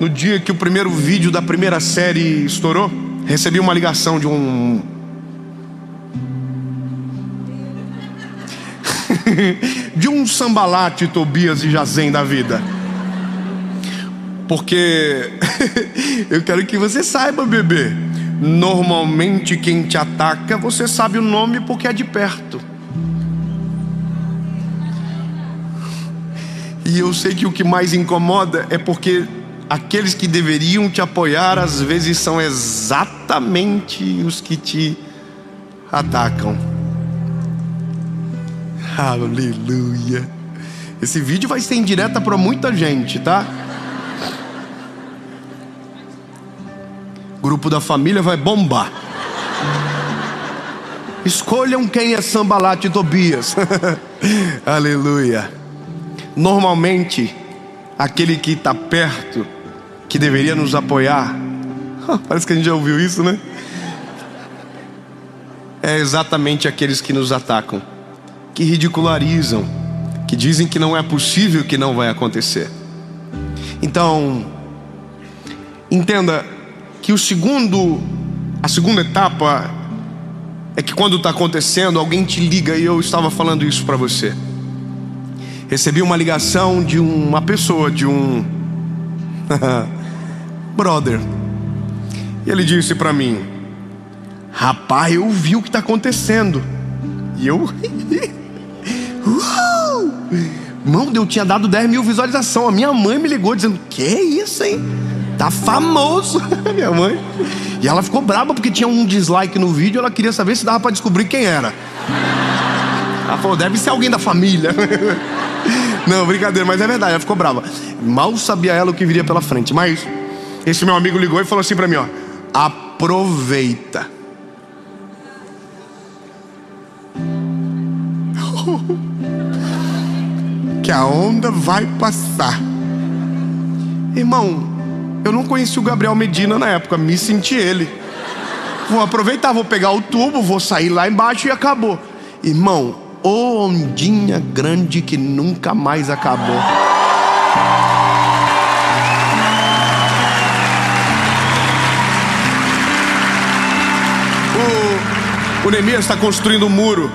No dia que o primeiro vídeo da primeira série estourou, recebi uma ligação de um de um Sanbalat, Tobias e Gesem da vida. Porque eu quero que você saiba, bebê, normalmente quem te ataca, você sabe o nome porque é de perto. E eu sei que o que mais incomoda é porque aqueles que deveriam te apoiar às vezes são exatamente os que te atacam. Aleluia. Esse vídeo vai ser em direta para muita gente, tá? Grupo da família vai bombar. Escolham quem é Sanbalat e Tobias. Aleluia. Normalmente aquele que está perto, que deveria nos apoiar, parece que a gente já ouviu isso, né? É exatamente aqueles que nos atacam, que ridicularizam, que dizem que não é possível, que não vai acontecer. Então, entenda que a segunda etapa é que quando está acontecendo, alguém te liga, e eu estava falando isso para você. recebi uma ligação de uma pessoa, de um brother. E ele disse para mim: rapaz, eu vi o que está acontecendo. E eu irmão, eu tinha dado 10 mil visualizações. A minha mãe me ligou dizendo: que é isso, hein? Tá famoso. Minha mãe. E ela ficou brava porque tinha um dislike no vídeo. Ela queria saber se dava para descobrir quem era. Ela falou: deve ser alguém da família. Não, brincadeira, mas é verdade, ela ficou brava. Mal sabia ela o que viria pela frente. Mas esse meu amigo ligou e falou assim pra mim, ó: aproveita. Que a onda vai passar. Irmão, eu não conheci o Gabriel Medina na época, me senti ele. Vou aproveitar, vou pegar o tubo, vou sair lá embaixo e acabou. Irmão, ondinha grande que nunca mais acabou. O Neemias está construindo um muro.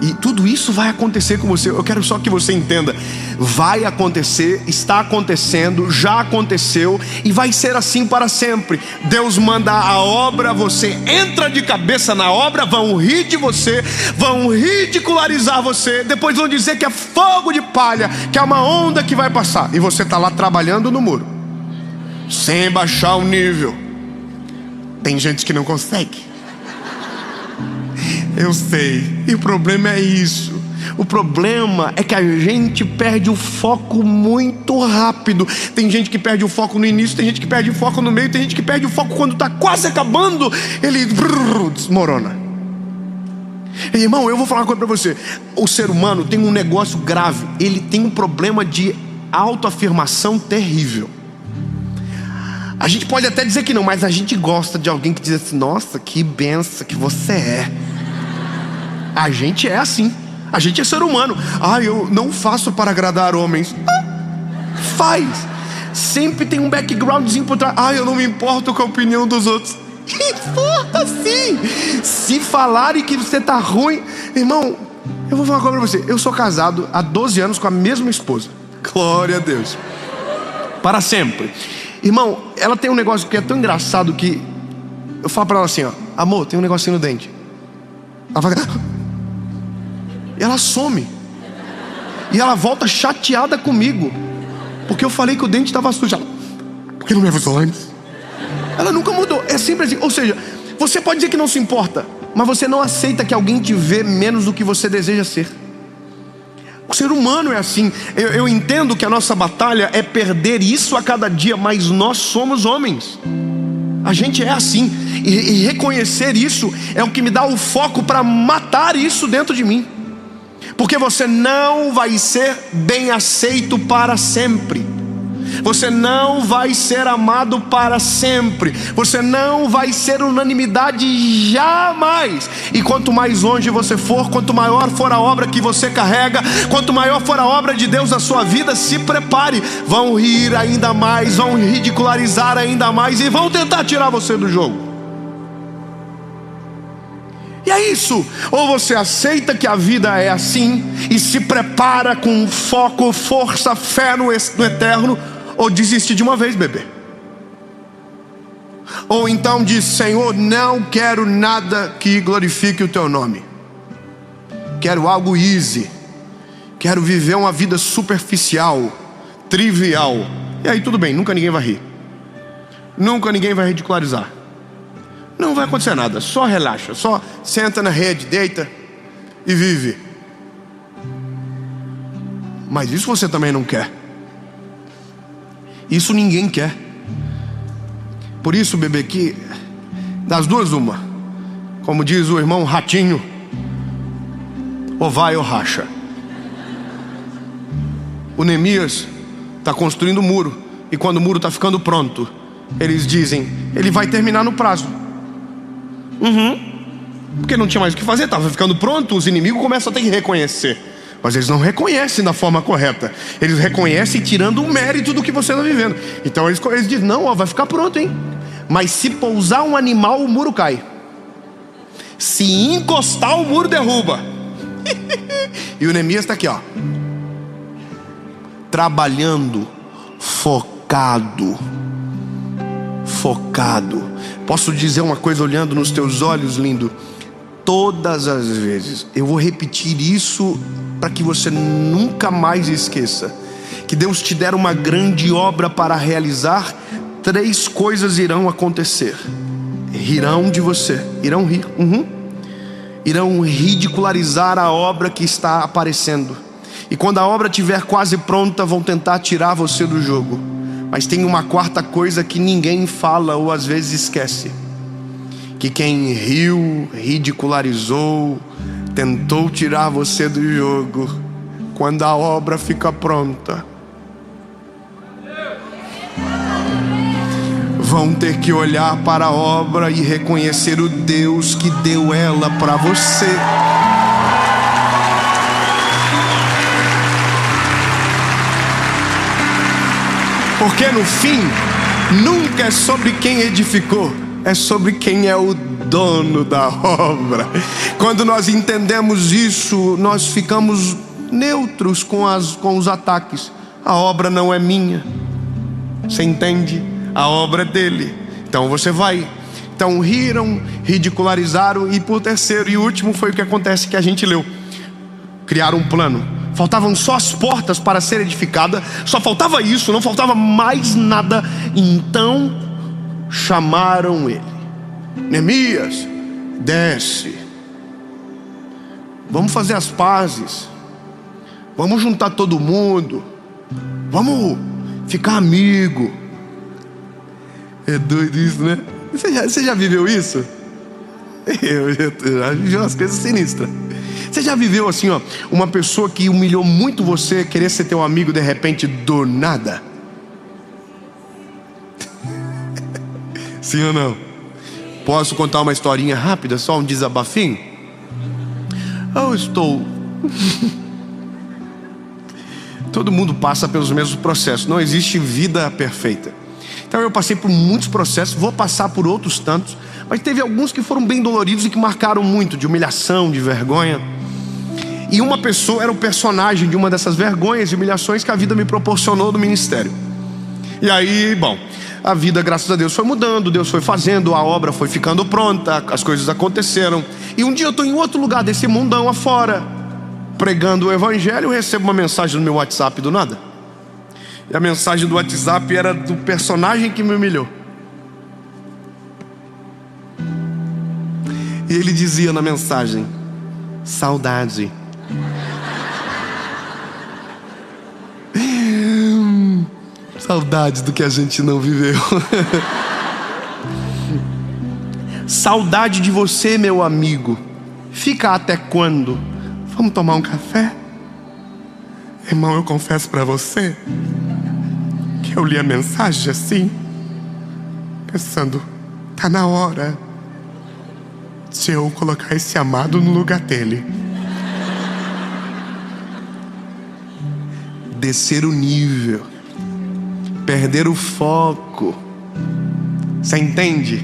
E tudo isso vai acontecer com você. Eu quero só que você entenda. Vai acontecer, está acontecendo, já aconteceu e vai ser assim para sempre. Deus manda a obra, você entra de cabeça na obra, vão rir de você, vão ridicularizar você, depois vão dizer que é fogo de palha, que é uma onda que vai passar. E você está lá trabalhando no muro, sem baixar o nível. Tem gente que não consegue. Eu sei, e o problema é isso. O problema é que a gente perde o foco muito rápido. Tem gente que perde o foco no início, tem gente que perde o foco no meio, tem gente que perde o foco quando está quase acabando, ele desmorona. E, irmão, eu vou falar uma coisa para você. O ser humano tem um negócio grave. Ele tem um problema de autoafirmação terrível. A gente pode até dizer que não, mas a gente gosta de alguém que diz assim: nossa, que benção que você é. A gente é assim. A gente é ser humano. Eu não faço para agradar homens. Faz. Sempre tem um backgroundzinho por trás. Eu não me importo com a opinião dos outros. Importa sim. Se falarem que você tá ruim, irmão, eu vou falar uma coisa pra você. Eu sou casado há 12 anos com a mesma esposa. Glória a Deus. Para sempre. Irmão, ela tem um negócio que é tão engraçado que eu falo pra ela assim, ó: amor, tem um negocinho no dente. Ela fala... E ela some. E ela volta chateada comigo, porque eu falei que o dente estava sujo. Ela: por que não me avisou antes? Ela nunca mudou. É sempre assim. Ou seja, você pode dizer que não se importa, mas você não aceita que alguém te vê menos do que você deseja ser. O ser humano é assim. Eu entendo que a nossa batalha é perder isso a cada dia, mas nós somos homens. A gente é assim. E reconhecer isso é o que me dá o foco para matar isso dentro de mim. Porque você não vai ser bem aceito para sempre. Você não vai ser amado para sempre. Você não vai ser unanimidade jamais. E quanto mais longe você for, quanto maior for a obra que você carrega, quanto maior for a obra de Deus na sua vida, se prepare. Vão rir ainda mais, vão ridicularizar ainda mais e vão tentar tirar você do jogo. E é isso. Ou você aceita que a vida é assim e se prepara com foco, força, fé no eterno, ou desiste de uma vez, bebê. Ou então diz: Senhor, não quero nada que glorifique o teu nome. Quero algo easy. Quero viver uma vida superficial, trivial. E aí tudo bem, nunca ninguém vai rir. Nunca ninguém vai ridicularizar. Não vai acontecer nada, só relaxa, só senta na rede, deita e vive. Mas isso você também não quer. Isso ninguém quer. Por isso, bebê, que das duas uma, como diz o irmão Ratinho, ou vai ou racha. O Neemias está construindo o muro, e quando o muro está ficando pronto, eles dizem: ele vai terminar no prazo. Porque não tinha mais o que fazer, estava ficando pronto. Os inimigos começam a ter que reconhecer. Mas eles não reconhecem da forma correta. Eles reconhecem tirando o mérito do que você está vivendo. Então eles dizem: não, vai ficar pronto, hein? Mas se pousar um animal, o muro cai. Se encostar, o muro derruba. E o Neemias está aqui, ó. trabalhando, focado. Posso dizer uma coisa olhando nos teus olhos, lindo? Todas as vezes, eu vou repetir isso para que você nunca mais esqueça, que Deus te der uma grande obra para realizar, 3 coisas irão acontecer. Rirão de você, irão rir, irão ridicularizar a obra que está aparecendo, e quando a obra estiver quase pronta, vão tentar tirar você do jogo. Mas tem uma 4ª coisa que ninguém fala ou às vezes esquece: que quem riu, ridicularizou, tentou tirar você do jogo, quando a obra fica pronta, vão ter que olhar para a obra e reconhecer o Deus que deu ela para você. Porque no fim, nunca é sobre quem edificou, é sobre quem é o dono da obra. Quando nós entendemos isso, nós ficamos neutros com os ataques. A obra não é minha, você entende? A obra é dele. Então você vai. Então riram, ridicularizaram, e por terceiro e último foi o que acontece que a gente leu: criaram um plano. Faltavam só as portas para ser edificada, só faltava isso, não faltava mais nada. Então chamaram ele: Neemias, desce, vamos fazer as pazes, vamos juntar todo mundo, vamos ficar amigo. É doido isso, né? Você já viveu isso? Eu já vivi umas coisas sinistras. Você já viveu assim, ó, uma pessoa que humilhou muito você, querer ser teu amigo de repente do nada? Sim ou não? Posso contar uma historinha rápida, só um desabafinho? Todo mundo passa pelos mesmos processos, não existe vida perfeita. Então eu passei por muitos processos, vou passar por outros tantos, mas teve alguns que foram bem doloridos e que marcaram muito, de humilhação, de vergonha. E uma pessoa era o personagem de uma dessas vergonhas e humilhações que a vida me proporcionou do ministério. E aí, bom, a vida, graças a Deus, foi mudando, Deus foi fazendo, a obra foi ficando pronta, as coisas aconteceram. E um dia eu estou em outro lugar desse mundão afora, pregando o evangelho, eu recebo uma mensagem no meu WhatsApp do nada. E a mensagem do WhatsApp era do personagem que me humilhou. E ele dizia na mensagem: saudade. Saudade do que a gente não viveu. Saudade de você, meu amigo. Fica até quando? Vamos tomar um café? Irmão, eu confesso para você que eu li a mensagem assim, pensando: tá na hora de eu colocar esse amado no lugar dele. Descer o nível, perder o foco. Você entende?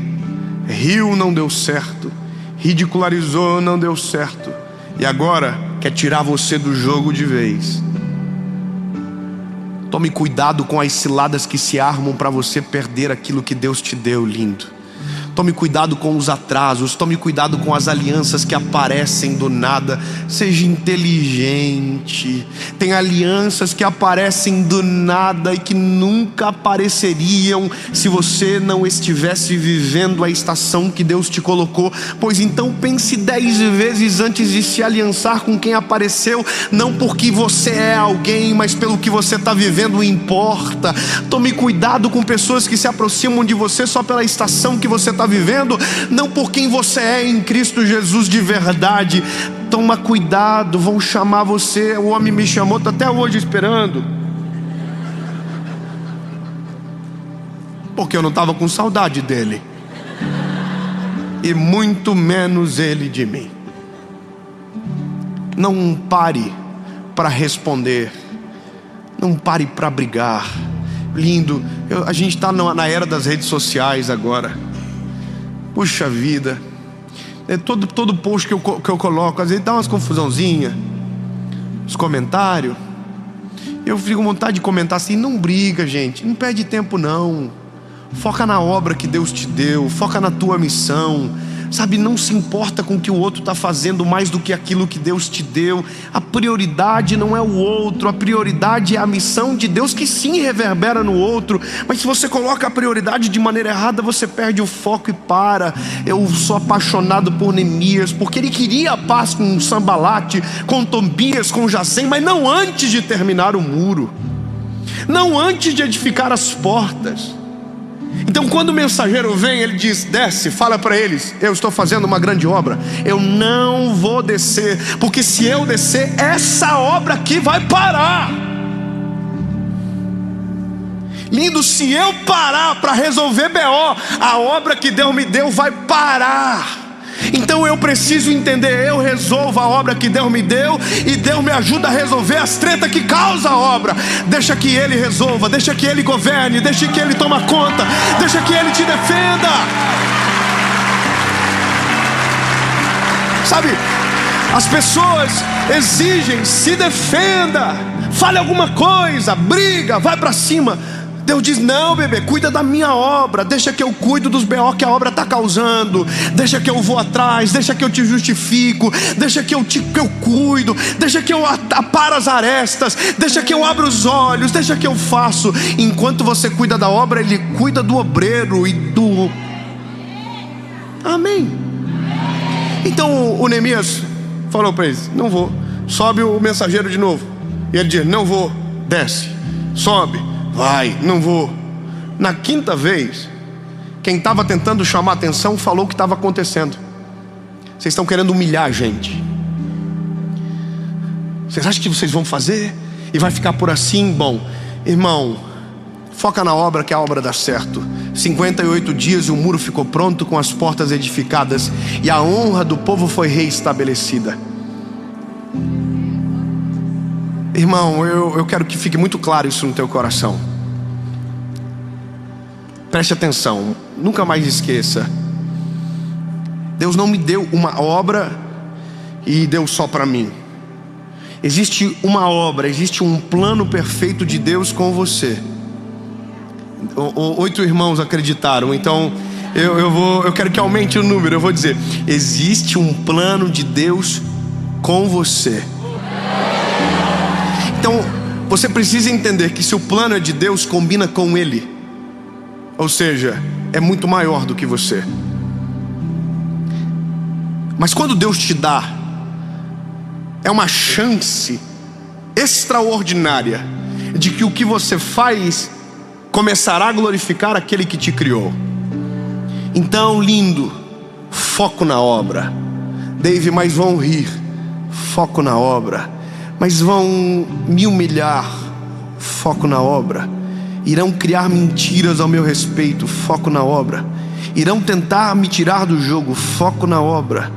Riu, não deu certo, ridicularizou, não deu certo, e agora quer tirar você do jogo de vez. Tome cuidado com as ciladas que se armam para você perder aquilo que Deus te deu, lindo. Tome cuidado com os atrasos, tome cuidado com as alianças que aparecem do nada. Seja inteligente. Tem alianças que aparecem do nada e que nunca apareceriam se você não estivesse vivendo a estação que Deus te colocou. Pois então pense 10 vezes antes de se aliançar com quem apareceu. Não porque você é alguém, mas pelo que você está vivendo importa. Tome cuidado com pessoas que se aproximam de você só pela estação que você está vivendo, não por quem você é em Cristo Jesus de verdade. Toma cuidado, vão chamar você. O homem me chamou, está até hoje esperando, porque eu não estava com saudade dele, e muito menos ele de mim. Não pare para responder, não pare para brigar. Lindo, a gente está na era das redes sociais agora. Puxa vida, todo post que eu coloco, às vezes dá umas confusãozinhas, os comentários. Eu fico com vontade de comentar assim: não briga, gente, não perde tempo não. Foca na obra que Deus te deu, foca na tua missão. Sabe, não se importa com o que o outro está fazendo mais do que aquilo que Deus te deu. A prioridade não é o outro, a prioridade é a missão de Deus, que sim reverbera no outro. Mas se você coloca a prioridade de maneira errada, você perde o foco e para. Eu sou apaixonado por Neemias, porque ele queria a paz com Sanbalate, com Tobias, com Gesem, mas não antes de terminar o muro, não antes de edificar as portas. Então quando o mensageiro vem, ele diz: desce, fala para eles, eu estou fazendo uma grande obra, eu não vou descer, porque se eu descer, essa obra aqui vai parar. Lindo, se eu parar para resolver BO, a obra que Deus me deu vai parar. Então eu preciso entender, eu resolvo a obra que Deus me deu, e Deus me ajuda a resolver as tretas que causam a obra. Deixa que Ele resolva, deixa que Ele governe, deixa que Ele toma conta, deixa que Ele te defenda. Sabe, as pessoas exigem: se defenda, fale alguma coisa, briga, vai para cima. Deus diz: não, bebê, cuida da minha obra, deixa que eu cuido dos BO que a obra está causando, deixa que eu vou atrás, deixa que eu te justifico, deixa que eu cuido, deixa que eu aparo as arestas, deixa que eu abro os olhos, deixa que eu faço. Enquanto você cuida da obra, Ele cuida do obreiro e do... Amém. Então o Neemias falou para eles: não vou. Sobe o mensageiro de novo, e ele diz: não vou. Desce, sobe, vai, não vou. Na quinta vez, quem estava tentando chamar a atenção falou o que estava acontecendo. Vocês estão querendo humilhar a gente. Vocês acham que vocês vão fazer e vai ficar por assim? Bom, irmão, foca na obra, que a obra dá certo. 58 dias e o muro ficou pronto, com as portas edificadas, e a honra do povo foi reestabelecida. Irmão, eu quero que fique muito claro isso no teu coração. Preste atenção, nunca mais esqueça: Deus não me deu uma obra e deu só para mim. Existe uma obra, existe um plano perfeito de Deus com você. 8 irmãos acreditaram, então eu quero que aumente o número. Eu vou dizer: existe um plano de Deus com você. Então você precisa entender que se o plano é de Deus, combina com Ele. Ou seja, é muito maior do que você. Mas quando Deus te dá, é uma chance extraordinária de que o que você faz começará a glorificar aquele que te criou. Então, lindo, foco na obra. Dave, mas vão rir. Foco na obra. Mas vão me humilhar. Foco na obra. Irão criar mentiras ao meu respeito. Foco na obra. Irão tentar me tirar do jogo. Foco na obra.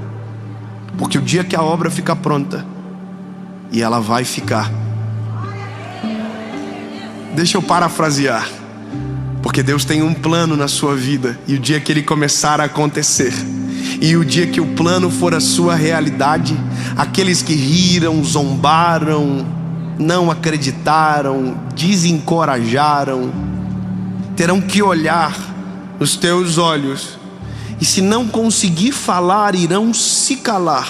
Porque o dia que a obra ficar pronta, e ela vai ficar, deixa eu parafrasear, porque Deus tem um plano na sua vida, e o dia que ele começar a acontecer, e o dia que o plano for a sua realidade, aqueles que riram, zombaram, não acreditaram, desencorajaram, terão que olhar nos teus olhos, e se não conseguir falar, irão se calar,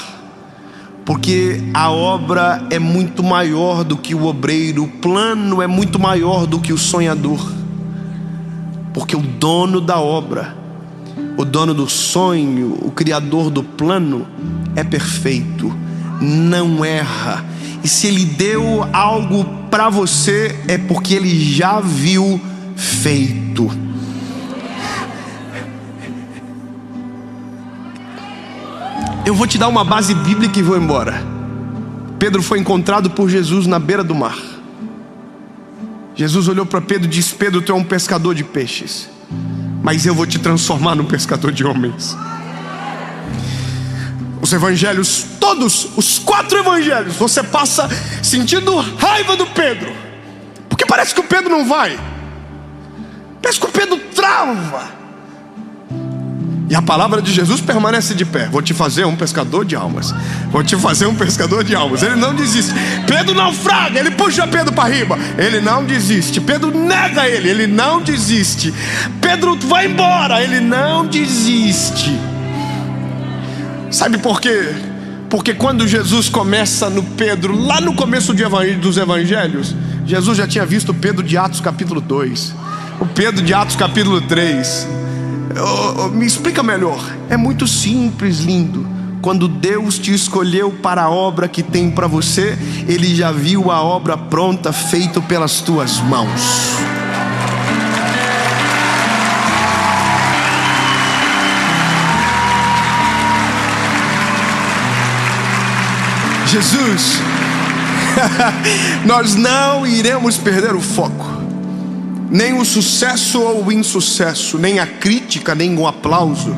porque a obra é muito maior do que o obreiro, o plano é muito maior do que o sonhador, porque o dono da obra, o dono do sonho, o criador do plano é perfeito, não erra. E se ele deu algo para você, é porque ele já viu feito. Eu vou te dar uma base bíblica e vou embora. Pedro foi encontrado por Jesus na beira do mar. Jesus olhou para Pedro e disse: Pedro, tu é um pescador de peixes, mas eu vou te transformar num pescador de homens. Os evangelhos, todos os 4 evangelhos, você passa sentindo raiva do Pedro, porque parece que o Pedro não vai, parece que o Pedro trava. E a palavra de Jesus permanece de pé. Vou te fazer um pescador de almas. Vou te fazer um pescador de almas. Ele não desiste. Pedro naufraga, ele puxa Pedro para riba. Ele não desiste. Pedro nega ele não desiste. Pedro vai embora, ele não desiste. Sabe por quê? Porque quando Jesus começa no Pedro, lá no começo dos evangelhos, Jesus já tinha visto o Pedro de Atos capítulo 2, o Pedro de Atos capítulo 3. Me explica melhor. É muito simples, lindo. Quando Deus te escolheu para a obra que tem para você, Ele já viu a obra pronta, feita pelas tuas mãos. Jesus, nós não iremos perder o foco, nem o sucesso ou o insucesso, nem a crítica, nem o aplauso.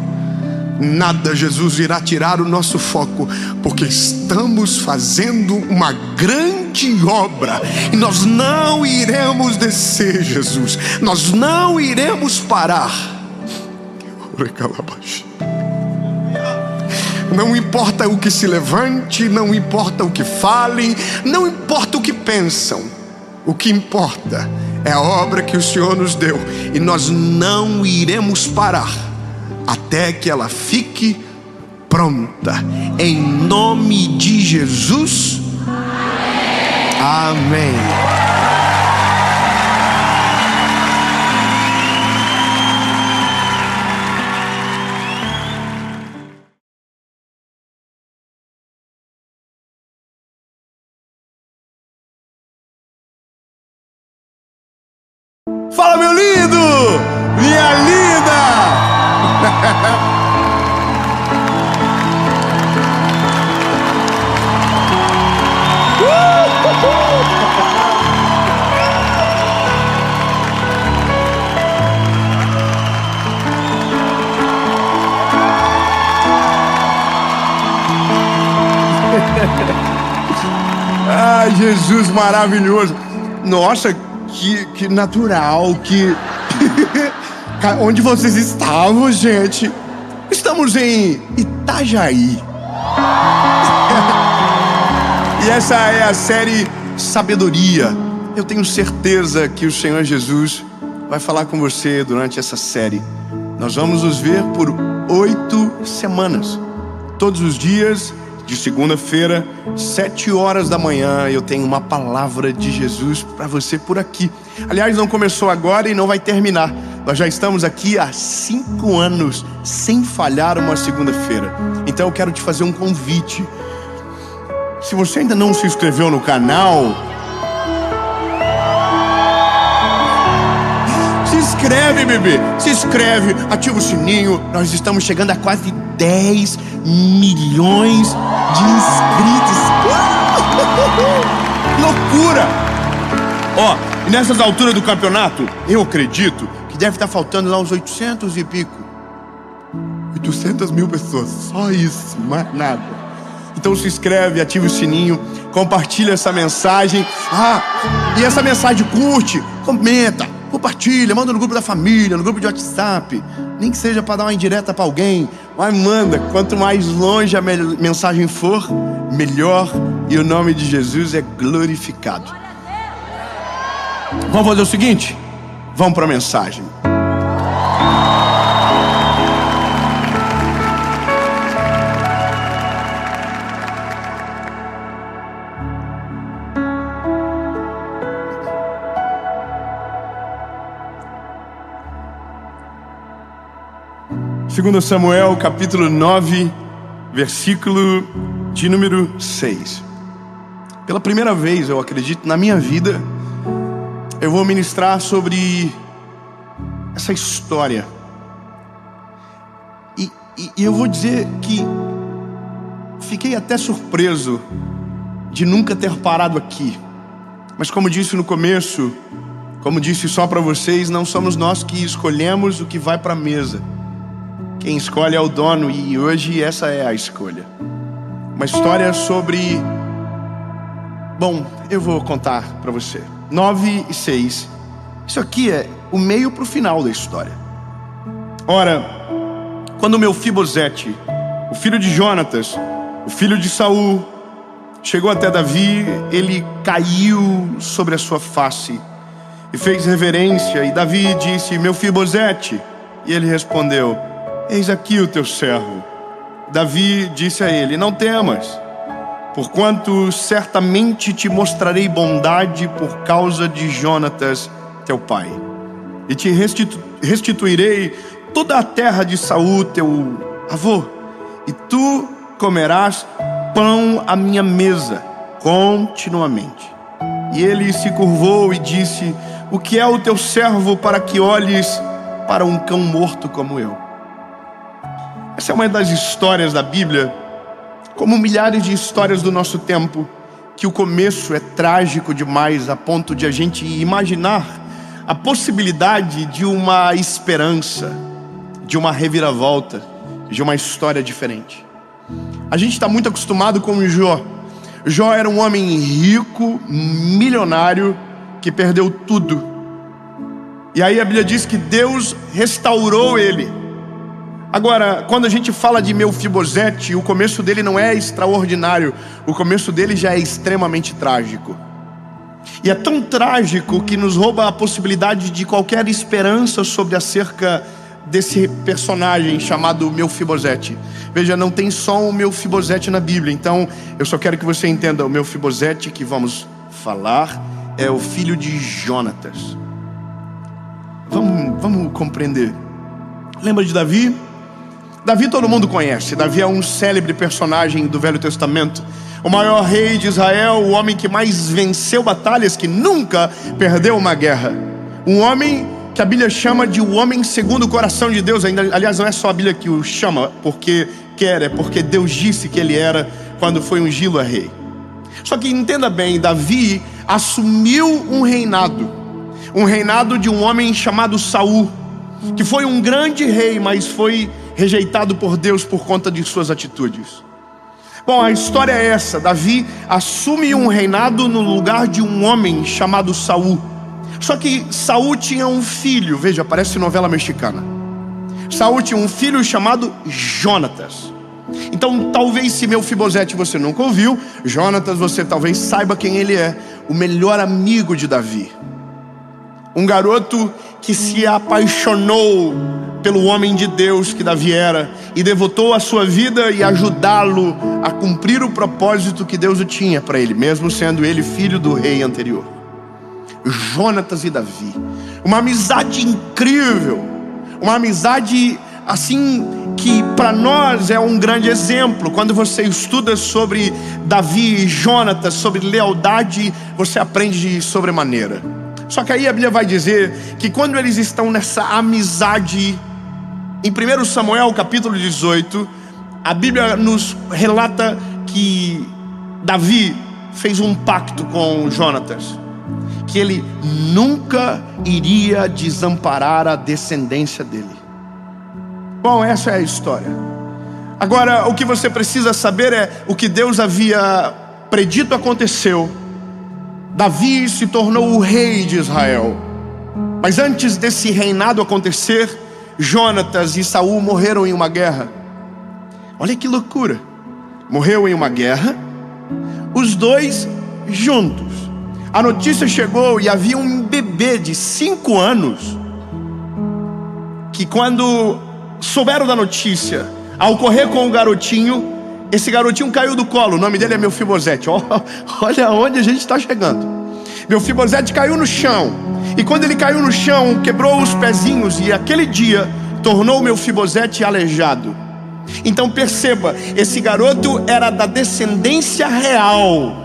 Nada, Jesus, irá tirar o nosso foco, porque estamos fazendo uma grande obra e nós não iremos descer, Jesus. Nós não iremos parar. Não importa o que se levante, não importa o que falem, não importa o que pensam. O que importa é a obra que o Senhor nos deu, e nós não iremos parar até que ela fique pronta. Em nome de Jesus. Amém. Fala, meu lindo! Minha linda! Ai, Jesus maravilhoso. Nossa, que natural, que... Onde vocês estavam, gente? Estamos em Itajaí. E essa é a série Sabedoria. Eu tenho certeza que o Senhor Jesus vai falar com você durante essa série. Nós vamos nos ver por 8 semanas. Todos os dias, de segunda-feira, 7 horas da manhã, eu tenho uma palavra de Jesus para você por aqui. Aliás, não começou agora e não vai terminar. Nós já estamos aqui há 5 anos, sem falhar uma segunda-feira. Então eu quero te fazer um convite. Se você ainda não se inscreveu no canal, se inscreve, bebê. Se inscreve, ativa o sininho. Nós estamos chegando a quase 10 milhões de inscritos. Loucura! Ó, e nessas alturas do campeonato, eu acredito que deve estar faltando lá uns 800 e pico. 800 mil pessoas, só isso, mais nada. Então se inscreve, ativa o sininho, compartilha essa mensagem. E essa mensagem curte, comenta, compartilha, manda no grupo da família, no grupo de WhatsApp. Nem que seja para dar uma indireta para alguém, mas manda. Quanto mais longe a mensagem for, melhor, e o nome de Jesus é glorificado. Vamos fazer o seguinte? Vamos para a mensagem. Segundo Samuel, capítulo 9, versículo de número 6. Pela primeira vez, eu acredito, na minha vida, eu vou ministrar sobre essa história. E eu vou dizer que fiquei até surpreso de nunca ter parado aqui. Mas como disse no começo, como disse só para vocês, não somos nós que escolhemos o que vai para a mesa. Quem escolhe é o dono, e hoje essa é a escolha. Uma história sobre... Bom, eu vou contar para você. 9 e 6. Isso aqui é o meio para o final da história. Ora, quando Mefibosete, o filho de Jonatas, o filho de Saul, chegou até Davi, ele caiu sobre a sua face e fez reverência. E Davi disse: Mefibosete. E ele respondeu: eis aqui o teu servo. Davi disse a ele: não temas, porquanto certamente te mostrarei bondade por causa de Jonatas teu pai, e te restituirei toda a terra de Saul teu avô, e tu comerás pão à minha mesa continuamente. E ele se curvou e disse: o que é o teu servo para que olhes para um cão morto como eu? Essa é uma das histórias da Bíblia, como milhares de histórias do nosso tempo, que o começo é trágico demais a ponto de a gente imaginar a possibilidade de uma esperança, de uma reviravolta, de uma história diferente. A gente está muito acostumado com o Jó. Jó era um homem rico, milionário, que perdeu tudo. E aí a Bíblia diz que Deus restaurou ele. Agora, quando a gente fala de Mefibosete, o começo dele não é extraordinário, o começo dele já é extremamente trágico. E é tão trágico que nos rouba a possibilidade de qualquer esperança sobre acerca desse personagem chamado Mefibosete. Veja, não tem só um Mefibosete na Bíblia, então eu só quero que você entenda: o Mefibosete que vamos falar é o filho de Jonatas. Vamos compreender. Lembra de Davi? Davi todo mundo conhece. Davi é um célebre personagem do Velho Testamento, o maior rei de Israel, o homem que mais venceu batalhas, que nunca perdeu uma guerra. Um homem que a Bíblia chama de o homem segundo o coração de Deus. Aliás, não é só a Bíblia que o chama porque quer, é porque Deus disse que ele era quando foi ungí-lo a rei. Só que entenda bem, Davi assumiu um reinado de um homem chamado Saul, que foi um grande rei, mas foi rejeitado por Deus por conta de suas atitudes. Bom, a história é essa: Davi assume um reinado no lugar de um homem chamado Saul. Só que Saul tinha um filho. Veja, parece novela mexicana. Saul tinha um filho chamado Jonatas. Então, talvez, se Mefibosete você nunca ouviu, Jonatas você talvez saiba quem ele é: o melhor amigo de Davi. Um garoto que se apaixonou pelo homem de Deus que Davi era, e devotou a sua vida e ajudá-lo a cumprir o propósito que Deus o tinha para ele, mesmo sendo ele filho do rei anterior. Jonatas e Davi, uma amizade incrível, uma amizade assim que para nós é um grande exemplo. Quando você estuda sobre Davi e Jonatas, sobre lealdade, você aprende de sobremaneira. Só que aí a Bíblia vai dizer que quando eles estão nessa amizade, em 1 Samuel capítulo 18, a Bíblia nos relata que Davi fez um pacto com Jonatas, que ele nunca iria desamparar a descendência dele. Bom, essa é a história. Agora, o que você precisa saber é o que Deus havia predito aconteceu. Davi se tornou o rei de Israel. Mas antes desse reinado acontecer, Jonatas e Saul morreram em uma guerra. Olha que loucura. Morreu em uma guerra, os dois juntos. A notícia chegou e havia um bebê de 5 anos que, quando souberam da notícia, ao correr com o garotinho, esse garotinho caiu do colo. O nome dele é Mefibosete. Olha onde a gente está chegando. Mefibosete caiu no chão, e quando ele caiu no chão, quebrou os pezinhos, e aquele dia tornou Mefibosete aleijado. Então perceba, esse garoto era da descendência real.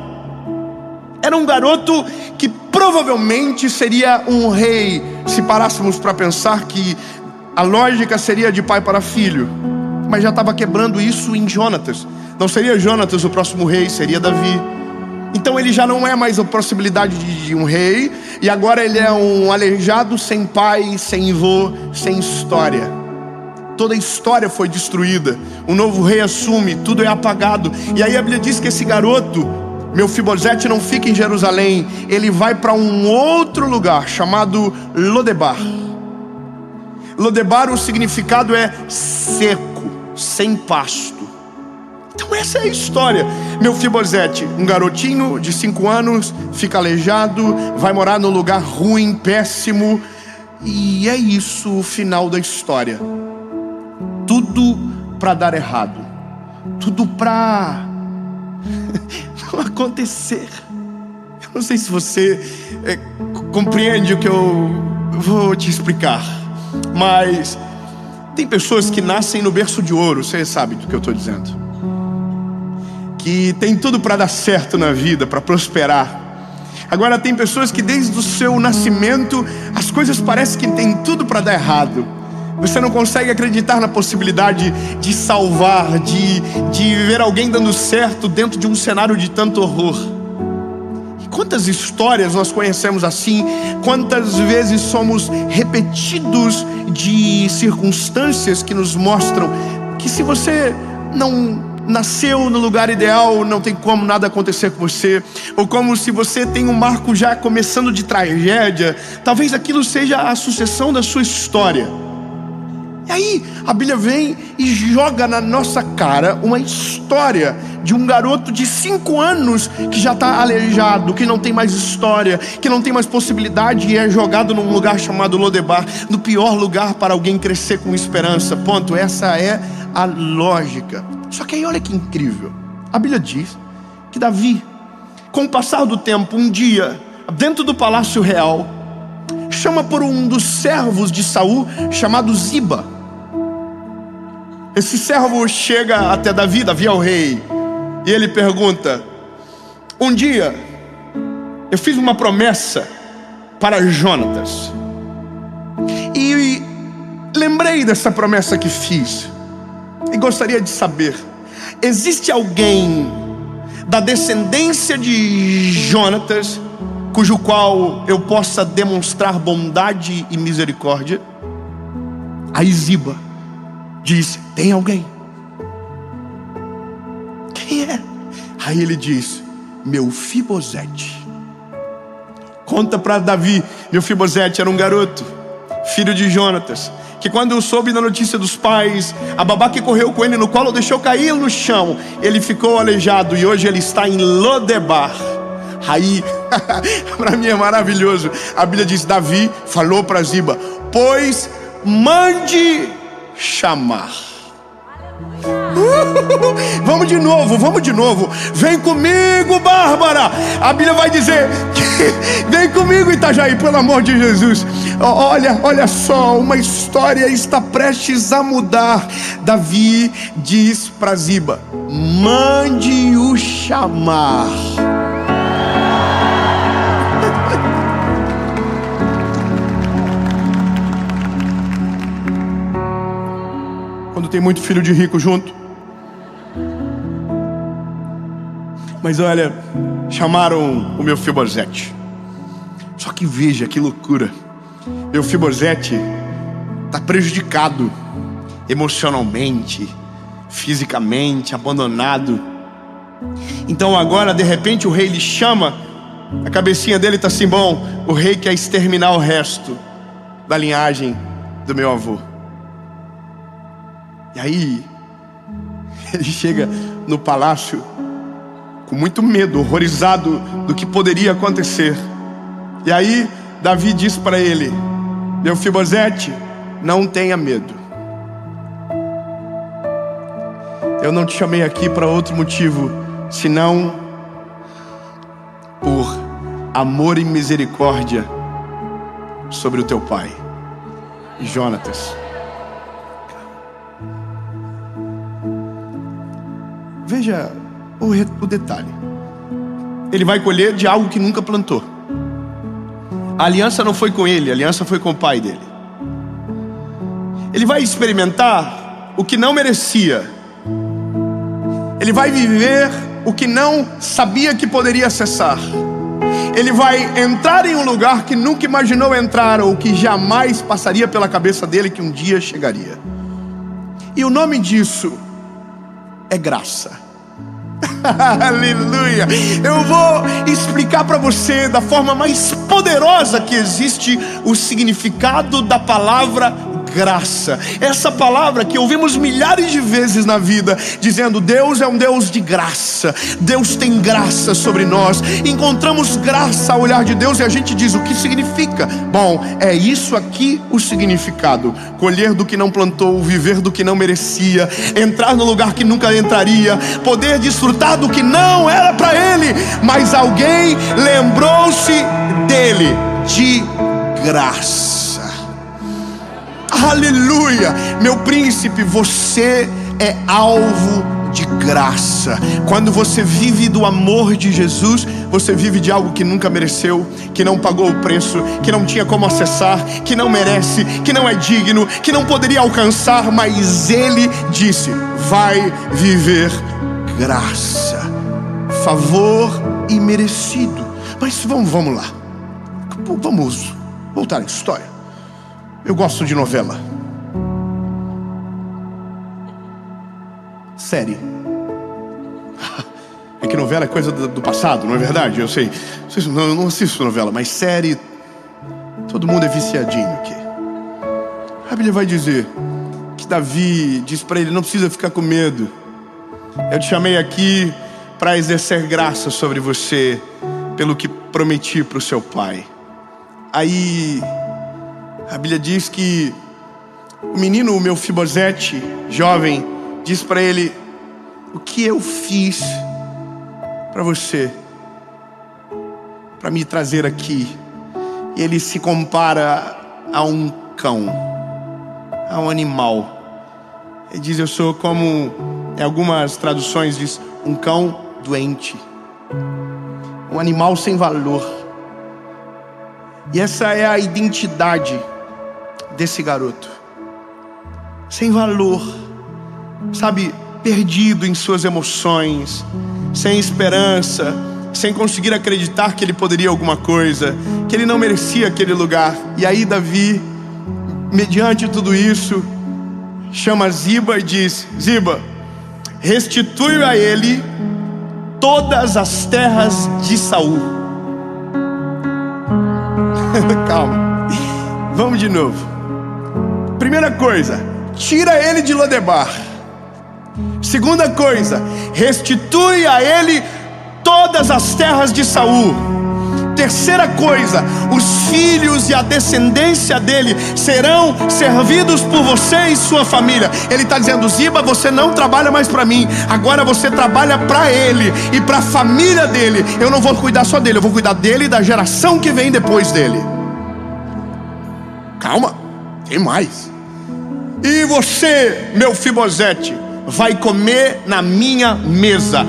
Era um garoto que provavelmente seria um rei, se parássemos para pensar que a lógica seria de pai para filho. Mas já estava quebrando isso em Jonatas. Não seria Jonatas o próximo rei, seria Davi. Então ele já não é mais a possibilidade de um rei, e agora ele é um aleijado sem pai, sem avô, sem história. Toda a história foi destruída. Um novo rei assume, tudo é apagado. E aí a Bíblia diz que esse garoto, Mefibosete, não fica em Jerusalém. Ele vai para um outro lugar chamado Lodebar. Lodebar, o significado é seco, sem pasto. Então essa é a história. Mefibosete, um garotinho de 5 anos, fica aleijado, vai morar num lugar ruim, péssimo. E é isso o final da história. Tudo para dar errado. Tudo para não acontecer. Eu não sei se você compreende o que eu vou te explicar, mas tem pessoas que nascem no berço de ouro. Você sabe do que eu estou dizendo, que tem tudo para dar certo na vida, para prosperar. Agora tem pessoas que desde o seu nascimento as coisas parecem que tem tudo para dar errado. Você não consegue acreditar na possibilidade de salvar, de ver alguém dando certo dentro de um cenário de tanto horror. E quantas histórias nós conhecemos assim? Quantas vezes somos repetidos de circunstâncias que nos mostram que se você não nasceu no lugar ideal, não tem como nada acontecer com você. Ou como se você tem um marco já começando de tragédia, talvez aquilo seja a sucessão da sua história. E aí a Bíblia vem e joga na nossa cara uma história de um garoto de 5 anos que já está aleijado, que não tem mais história, que não tem mais possibilidade, e é jogado num lugar chamado Lodebar, no pior lugar para alguém crescer com esperança. Ponto. Essa é a lógica. Só que aí olha que incrível. A Bíblia diz que Davi, com o passar do tempo, um dia, dentro do palácio real, chama por um dos servos de Saul, chamado Ziba. Esse servo chega até Davi, Davi é o rei, e ele pergunta: um dia eu fiz uma promessa para Jonatas, e lembrei dessa promessa que fiz, e gostaria de saber, existe alguém da descendência de Jonatas cujo qual eu possa demonstrar bondade e misericórdia? Aí Ziba diz: tem alguém. Quem é? Aí ele diz: Mefibosete. Conta para Davi. Mefibosete era um garoto, filho de Jonatas, que quando soube da notícia dos pais, a babá que correu com ele no colo deixou cair no chão. Ele ficou aleijado e hoje ele está em Lodebar. Aí, para mim é maravilhoso. A Bíblia diz: Davi falou para Ziba: pois mande chamar. Vamos de novo. Vem comigo, Bárbara. A Bíblia vai dizer vem comigo, Itajaí, pelo amor de Jesus. Olha só, uma história está prestes a mudar. Davi diz para Ziba: mande-o chamar. Quando tem muito filho de rico junto. Mas olha, chamaram o Mefibosete. Só que veja que loucura. Mefibosete está prejudicado emocionalmente, fisicamente, abandonado. Então agora de repente o rei lhe chama. A cabecinha dele está assim: bom, o rei quer exterminar o resto da linhagem do meu avô. E aí ele chega no palácio com muito medo, horrorizado do que poderia acontecer. E aí Davi diz para ele: Mefibosete, não tenha medo. Eu não te chamei aqui para outro motivo, senão por amor e misericórdia sobre o teu pai, Jonatas. Veja o detalhe. Ele vai colher de algo que nunca plantou. A aliança não foi com ele, a aliança foi com o pai dele. Ele vai experimentar o que não merecia. Ele vai viver o que não sabia que poderia acessar. Ele vai entrar em um lugar que nunca imaginou entrar, ou que jamais passaria pela cabeça dele que um dia chegaria. E o nome disso é graça. Aleluia. Eu vou explicar para você da forma mais poderosa que existe o significado da palavra graça. Essa palavra que ouvimos milhares de vezes na vida, dizendo: Deus é um Deus de graça, Deus tem graça sobre nós. Encontramos graça ao olhar de Deus e a gente diz: o que significa? Bom, é isso aqui o significado: colher do que não plantou, viver do que não merecia, entrar no lugar que nunca entraria, poder desfrutar do que não era para ele, mas alguém lembrou-se dele de graça. Aleluia! Meu príncipe, você é alvo de graça. Quando você vive do amor de Jesus, você vive de algo que nunca mereceu, que não pagou o preço, que não tinha como acessar, que não merece, que não é digno, que não poderia alcançar, mas Ele disse: vai viver graça, favor imerecido. Mas vamos lá, vamos voltar à história. Eu gosto de novela, série. É que novela é coisa do passado, não é verdade? Eu sei, eu não assisto novela, mas série, todo mundo é viciadinho aqui. A Bíblia vai dizer que Davi diz para ele: não precisa ficar com medo, eu te chamei aqui para exercer graça sobre você, pelo que prometi para o seu pai. Aí a Bíblia diz que o menino, o Mefibosete, jovem, diz para ele: o que eu fiz para você, para me trazer aqui? E ele se compara a um cão, a um animal. Ele diz: eu sou como, em algumas traduções diz, um cão doente, um animal sem valor. E essa é a identidade desse garoto, sem valor, sabe, perdido em suas emoções, sem esperança, sem conseguir acreditar que ele poderia alguma coisa, que ele não merecia aquele lugar. E aí Davi, mediante tudo isso, chama Ziba e diz: Ziba, restitui a ele todas as terras de Saul. Calma, vamos de novo. Primeira coisa, tira ele de Lodebar. Segunda coisa, restitui a ele todas as terras de Saul. Terceira coisa, os filhos e a descendência dele serão servidos por você e sua família. Ele está dizendo: Ziba, você não trabalha mais para mim, agora você trabalha para ele e para a família dele. Eu não vou cuidar só dele, eu vou cuidar dele e da geração que vem depois dele. Calma, tem mais. E você, Mefibosete, vai comer na minha mesa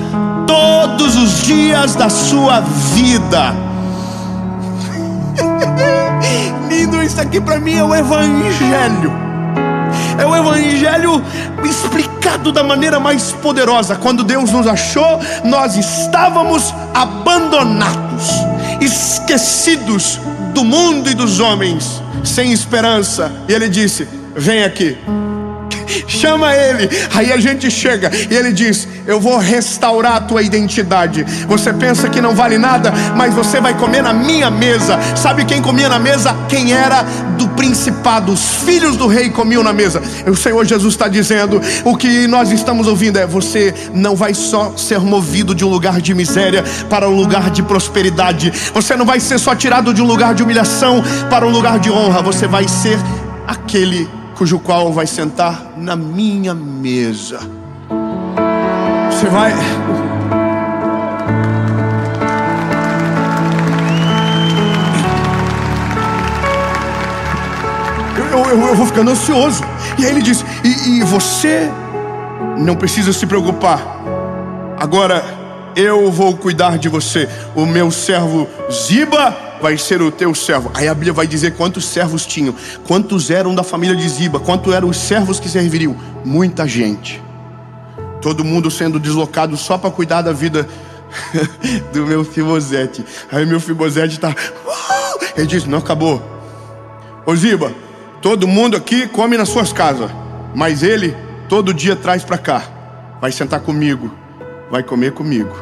todos os dias da sua vida. Lindo, isso aqui para mim é o Evangelho. É o Evangelho explicado da maneira mais poderosa. Quando Deus nos achou, nós estávamos abandonados, esquecidos do mundo e dos homens, sem esperança. E Ele disse: vem aqui, chama ele. Aí a gente chega e ele diz: eu vou restaurar a tua identidade. Você pensa que não vale nada, mas você vai comer na minha mesa. Sabe quem comia na mesa? Quem era do principado, os filhos do rei comiam na mesa. O Senhor Jesus está dizendo, o que nós estamos ouvindo é: você não vai só ser movido de um lugar de miséria para um lugar de prosperidade. Você não vai ser só tirado de um lugar de humilhação para um lugar de honra. Você vai ser aquele cujo qual vai sentar na minha mesa. Você vai... Eu vou ficando ansioso. E aí ele diz: e você não precisa se preocupar. Agora eu vou cuidar de você. O meu servo Ziba vai ser o teu servo. Aí a Bíblia vai dizer quantos servos tinham, quantos eram da família de Ziba, quantos eram os servos que serviriam. Muita gente, todo mundo sendo deslocado só para cuidar da vida do Mefibosete. Aí Mefibosete está... Ele diz: não, acabou. Ô Ziba, todo mundo aqui come nas suas casas, mas ele todo dia traz para cá, vai sentar comigo, vai comer comigo.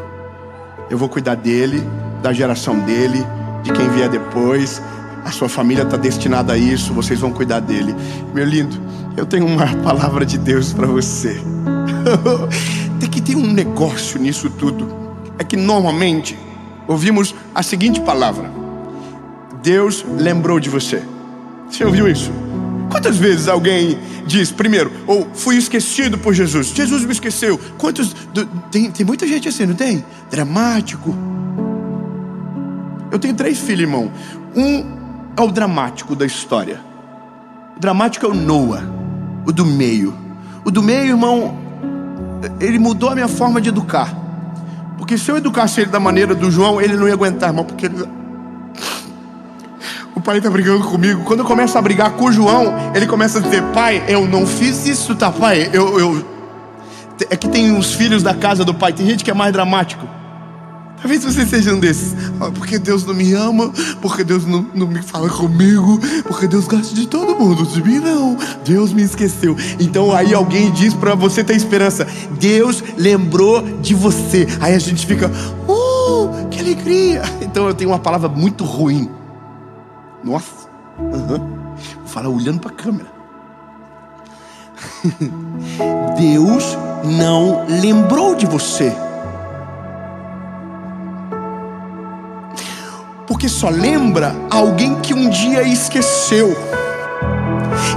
Eu vou cuidar dele, da geração dele, de quem vier depois. a sua família está destinada a isso, vocês vão cuidar dele. Meu lindo, eu tenho uma palavra de Deus para você. Tem que ter um negócio nisso tudo. É que normalmente ouvimos a seguinte palavra: Deus lembrou de você. Você ouviu isso? Quantas vezes alguém diz, primeiro, ou fui esquecido por Jesus, Jesus me esqueceu. Tem muita gente assim, não tem? Dramático. Eu tenho 3 filhos, irmão. Um é o dramático da história. O dramático é o Noah, o do meio. O do meio, irmão, ele mudou a minha forma de educar. Porque se eu educasse ele da maneira do João, ele não ia aguentar, irmão, porque o pai tá brigando comigo. Quando eu começo a brigar com o João, ele começa a dizer, pai, eu não fiz isso, tá, pai? É que tem os filhos da casa do pai. Tem gente que é mais dramático. Talvez você seja um desses. Porque Deus não me ama, porque Deus não me fala comigo, porque Deus gosta de todo mundo, de mim não. Deus me esqueceu. Então aí alguém diz pra você ter esperança, Deus lembrou de você. Aí a gente fica, que alegria. Então eu tenho uma palavra muito ruim. Nossa, vou falar olhando pra câmera. Deus não lembrou de você. Porque só lembra alguém que um dia esqueceu.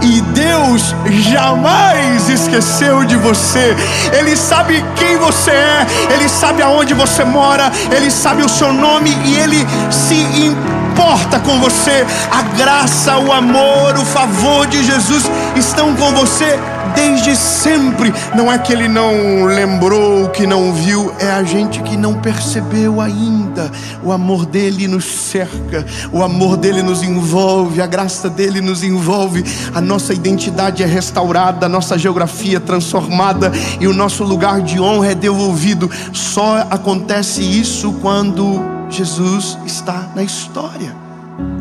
E Deus jamais esqueceu de você. Ele sabe quem você é, Ele sabe aonde você mora, Ele sabe o seu nome e Ele se importa com você. A graça, o amor, o favor de Jesus estão com você desde sempre. Não é que Ele não lembrou, que não viu, é a gente que não percebeu ainda. O amor dele nos cerca, o amor dele nos envolve, a graça dele nos envolve. A nossa identidade é restaurada, a nossa geografia é transformada e o nosso lugar de honra é devolvido. Só acontece isso quando Jesus está na história.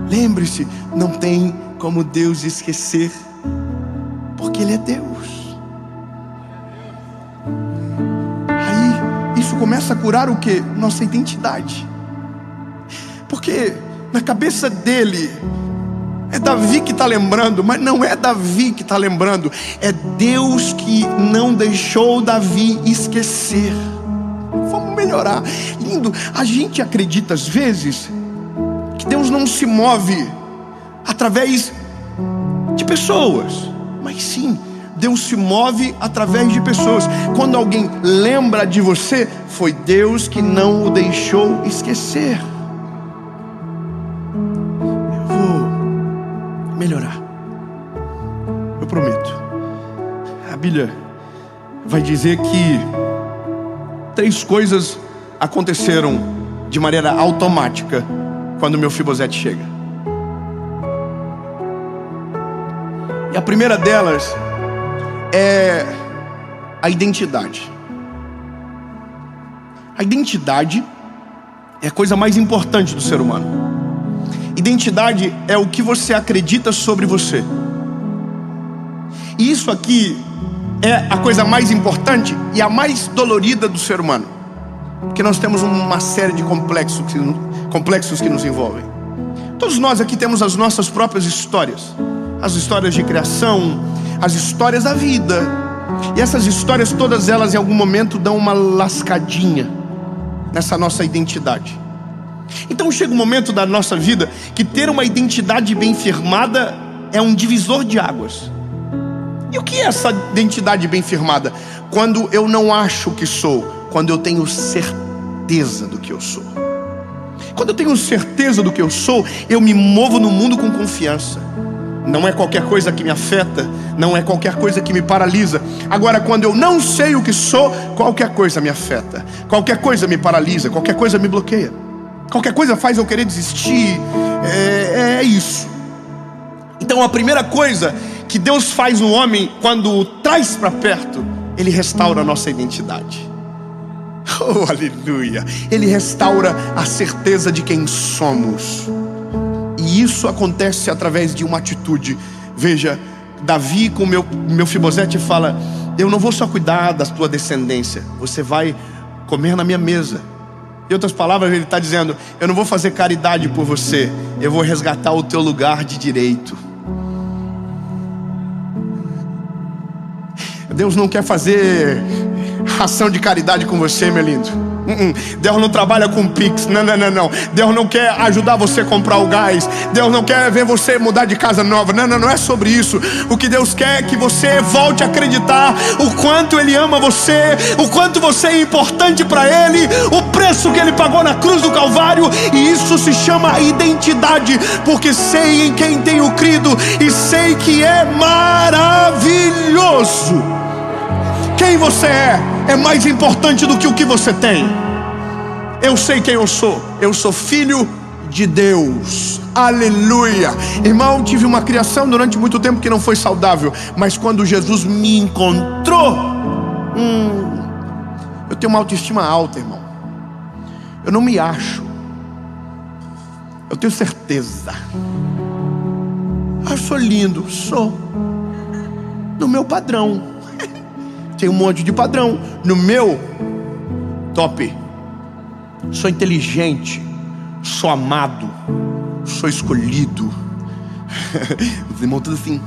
Lembre-se, não tem como Deus esquecer, porque Ele é Deus. Aí isso começa a curar o que? Nossa identidade. Porque na cabeça dele é Davi que está lembrando, mas não é Davi que está lembrando, é Deus que não deixou Davi esquecer. Vamos melhorar. Lindo, a gente acredita às vezes que Deus não se move através de pessoas. Mas sim, Deus se move através de pessoas. Quando alguém lembra de você, foi Deus que não o deixou esquecer. Eu vou melhorar, eu prometo. A Bíblia vai dizer que 3 coisas aconteceram de maneira automática quando Mefibosete chega. E a primeira delas é a identidade. A identidade é a coisa mais importante do ser humano. Identidade é o que você acredita sobre você. E isso aqui é a coisa mais importante e a mais dolorida do ser humano. Porque nós temos uma série de complexos que nos envolvem. Todos nós aqui temos as nossas próprias histórias. As histórias de criação, as histórias da vida. E essas histórias, todas elas em algum momento dão uma lascadinha nessa nossa identidade. Então chega um momento da nossa vida que ter uma identidade bem firmada é um divisor de águas. E o que é essa identidade bem firmada? Quando eu não acho que sou, quando eu tenho certeza do que eu sou. Quando eu tenho certeza do que eu sou, eu me movo no mundo com confiança. Não é qualquer coisa que me afeta, não é qualquer coisa que me paralisa. Agora, quando eu não sei o que sou, qualquer coisa me afeta, qualquer coisa me paralisa, qualquer coisa me bloqueia, qualquer coisa faz eu querer desistir. É isso. Então a primeira coisa que Deus faz no homem, quando o traz para perto, Ele restaura a nossa identidade. Oh, aleluia! Ele restaura a certeza de quem somos. E isso acontece através de uma atitude. Veja, Davi com Mefibosete fala: eu não vou só cuidar da tua descendência, você vai comer na minha mesa, Em outras palavras, ele está dizendo: eu não vou fazer caridade por você, eu vou resgatar o teu lugar de direito. Deus não quer fazer ação de caridade com você, meu lindo. Deus não trabalha com Pix, não. Deus não quer ajudar você a comprar o gás. Deus não quer ver você mudar de casa nova. Não é sobre isso. O que Deus quer é que você volte a acreditar o quanto Ele ama você, o quanto você é importante para Ele, o preço que Ele pagou na cruz do Calvário. E isso se chama identidade, porque sei em quem tenho crido e sei que é maravilhoso. Quem você é mais importante do que o que você tem. Eu sei quem eu sou filho de Deus, aleluia. Irmão, tive uma criação durante muito tempo que não foi saudável, mas quando Jesus me encontrou, eu tenho uma autoestima alta, irmão. Eu não me acho, eu tenho certeza. Eu sou lindo, sou no meu padrão. Tem um monte de padrão. No meu, top. Sou inteligente, sou amado, sou escolhido. Os irmãos todos assim: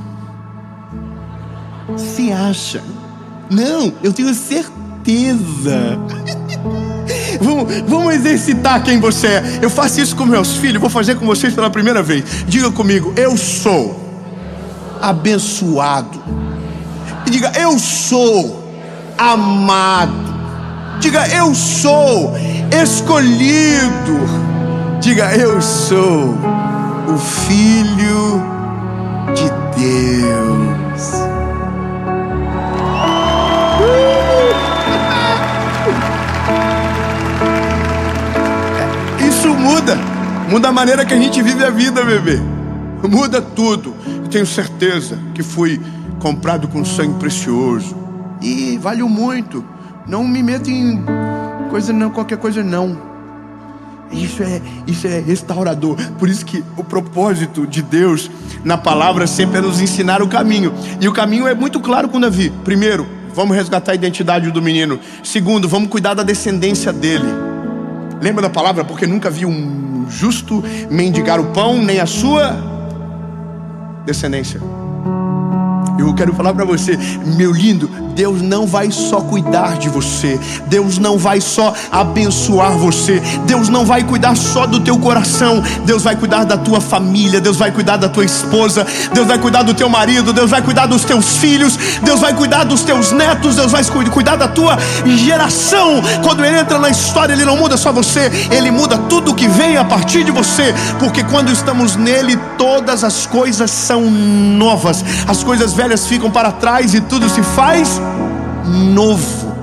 se acha? Não, eu tenho certeza. Vamos exercitar quem você é. Eu faço isso com meus filhos, vou fazer com vocês pela primeira vez. Diga comigo: eu sou abençoado. E diga: eu sou amado. Diga: eu sou escolhido. Diga: eu sou o Filho de Deus. Isso muda a maneira que a gente vive a vida, bebê. Muda tudo. Eu tenho certeza que fui comprado com sangue precioso e valeu muito. Não me meto em coisa não, qualquer coisa não. Isso é restaurador. Por isso que o propósito de Deus na palavra sempre é nos ensinar o caminho. E o caminho é muito claro com Davi. Primeiro, vamos resgatar a identidade do menino. Segundo, vamos cuidar da descendência dele. Lembra da palavra? Porque nunca vi um justo mendigar o pão, nem a sua descendência. Eu quero falar para você, meu lindo, Deus não vai só cuidar de você, Deus não vai só abençoar você, Deus não vai cuidar só do teu coração, Deus vai cuidar da tua família, Deus vai cuidar da tua esposa, Deus vai cuidar do teu marido, Deus vai cuidar dos teus filhos, Deus vai cuidar dos teus netos, Deus vai cuidar da tua geração. Quando Ele entra na história, Ele não muda só você, Ele muda tudo que vem a partir de você, porque quando estamos nele, todas as coisas são novas, as coisas velhas ficam para trás e tudo se faz novo.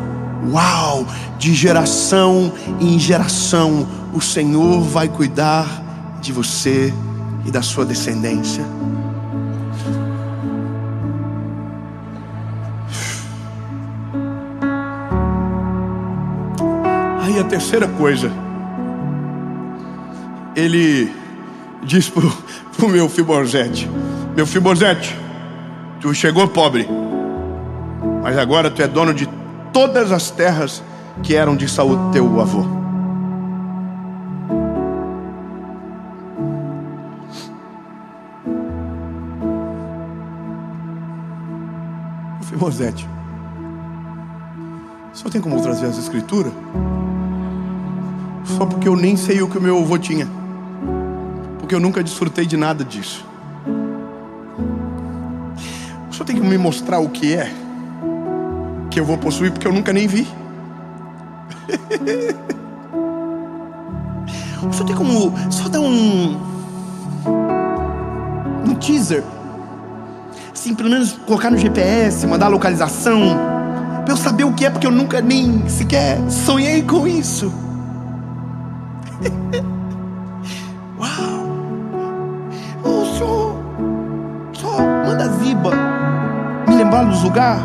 Uau! De geração em geração, o Senhor vai cuidar de você e da sua descendência. Aí a terceira coisa, ele diz pro Mefibosete: Mefibosete, tu chegou pobre, mas agora tu é dono de todas as terras que eram de Saul, teu avô. Mefibosete, só tem como trazer as escrituras? Só porque eu nem sei o que o meu avô tinha, porque eu nunca desfrutei de nada disso. O senhor tem que me mostrar o que é que eu vou possuir, porque eu nunca nem vi. O senhor tem como só dar um teaser, assim, pelo menos colocar no GPS, mandar a localização, para eu saber o que é, porque eu nunca nem sequer sonhei com isso. Uau! O senhor só manda a Ziba me lembrar dos lugares.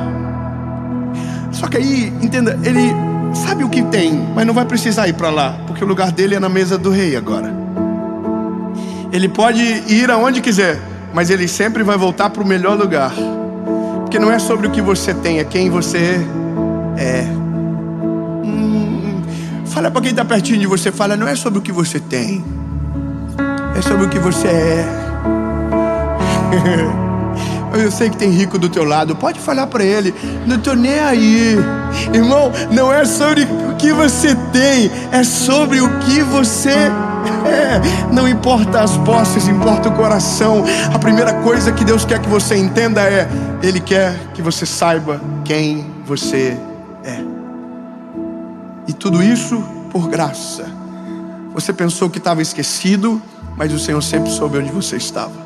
Só que aí, entenda, ele sabe o que tem, mas não vai precisar ir para lá, porque o lugar dele é na mesa do rei agora. Ele pode ir aonde quiser, mas ele sempre vai voltar para o melhor lugar, porque não é sobre o que você tem, é quem você é. Fala para quem está pertinho de você, fala, não é sobre o que você tem, é sobre o que você é. Eu sei que tem rico do teu lado, pode falar para ele, não estou nem aí. Irmão, não é sobre o que você tem, é sobre o que você é. Não importa as posses, importa o coração. A primeira coisa que Deus quer que você entenda é, Ele quer que você saiba quem você é. E tudo isso por graça. Você pensou que estava esquecido, mas o Senhor sempre soube onde você estava.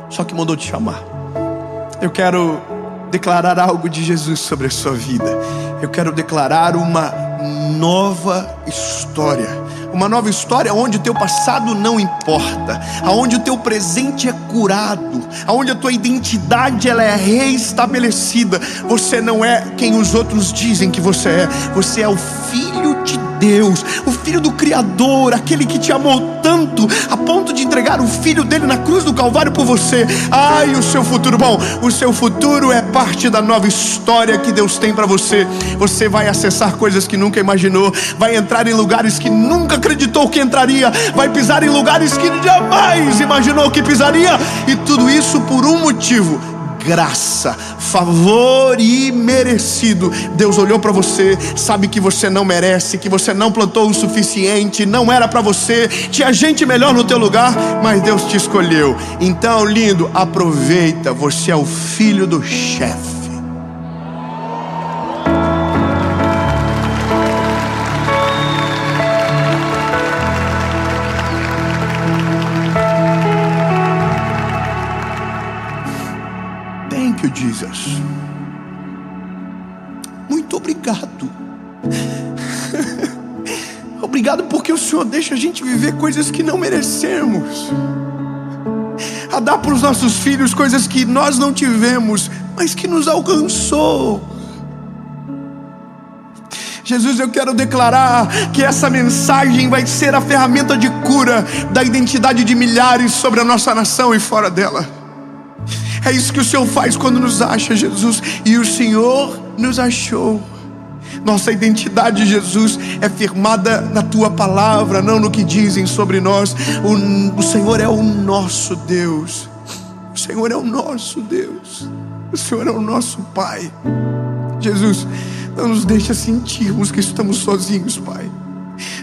Só que mandou te chamar. Eu quero declarar algo de Jesus sobre a sua vida. Eu quero declarar uma nova história. Uma nova história onde o teu passado não importa, onde o teu presente é curado, onde a tua identidade ela é reestabelecida. Você não é quem os outros dizem que você é. Você é o Filho de Deus, o Filho do Criador, aquele que te amou tanto a ponto de entregar o Filho dele na cruz do Calvário por você. Ai, o seu futuro, bom, o seu futuro é parte da nova história que Deus tem para você. Você vai acessar coisas que nunca imaginou, vai entrar em lugares que nunca acreditou que entraria, vai pisar em lugares que jamais imaginou que pisaria, e tudo isso por um motivo: graça, favor imerecido. Deus olhou para você, sabe que você não merece, que você não plantou o suficiente, não era para você, tinha gente melhor no teu lugar, mas Deus te escolheu. Então, lindo, aproveita, você é o filho do chefe. Thank you, Jesus. Muito obrigado. Obrigado porque o Senhor deixa a gente viver coisas que não merecemos, a dar para os nossos filhos coisas que nós não tivemos, mas que nos alcançou. Jesus, eu quero declarar que essa mensagem vai ser a ferramenta de cura da identidade de milhares sobre a nossa nação e fora dela. É isso que o Senhor faz quando nos acha, Jesus. E o Senhor nos achou. Nossa identidade, Jesus, é firmada na Tua palavra, não no que dizem sobre nós. O Senhor é o nosso Deus. O Senhor é o nosso Deus. O Senhor é o nosso Pai. Jesus, não nos deixa sentirmos que estamos sozinhos, Pai.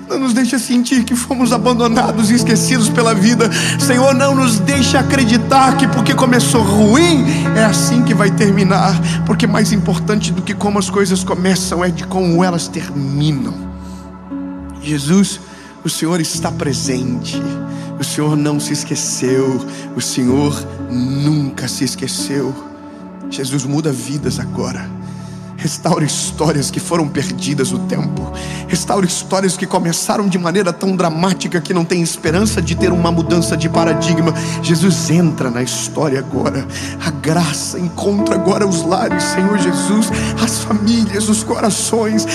Não nos deixa sentir que fomos abandonados e esquecidos pela vida. Senhor, não nos deixa acreditar que porque começou ruim, é assim que vai terminar. Porque mais importante do que como as coisas começam é de como elas terminam. Jesus, o Senhor está presente. O Senhor não se esqueceu. O Senhor nunca se esqueceu. Jesus, muda vidas agora. Restaura histórias que foram perdidas no tempo. Restaura histórias que começaram de maneira tão dramática que não tem esperança de ter uma mudança de paradigma. Jesus, entra na história agora. A graça encontra agora os lares, Senhor Jesus, as famílias, os corações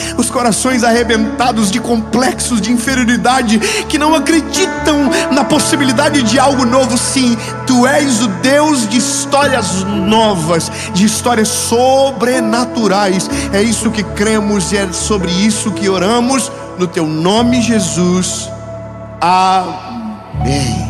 arrebentados de complexos de inferioridade, que não acreditam na possibilidade de algo novo. Sim, Tu és o Deus de histórias novas, de histórias sobrenaturais. É isso que cremos e é sobre isso que oramos, no Teu nome, Jesus. Amém.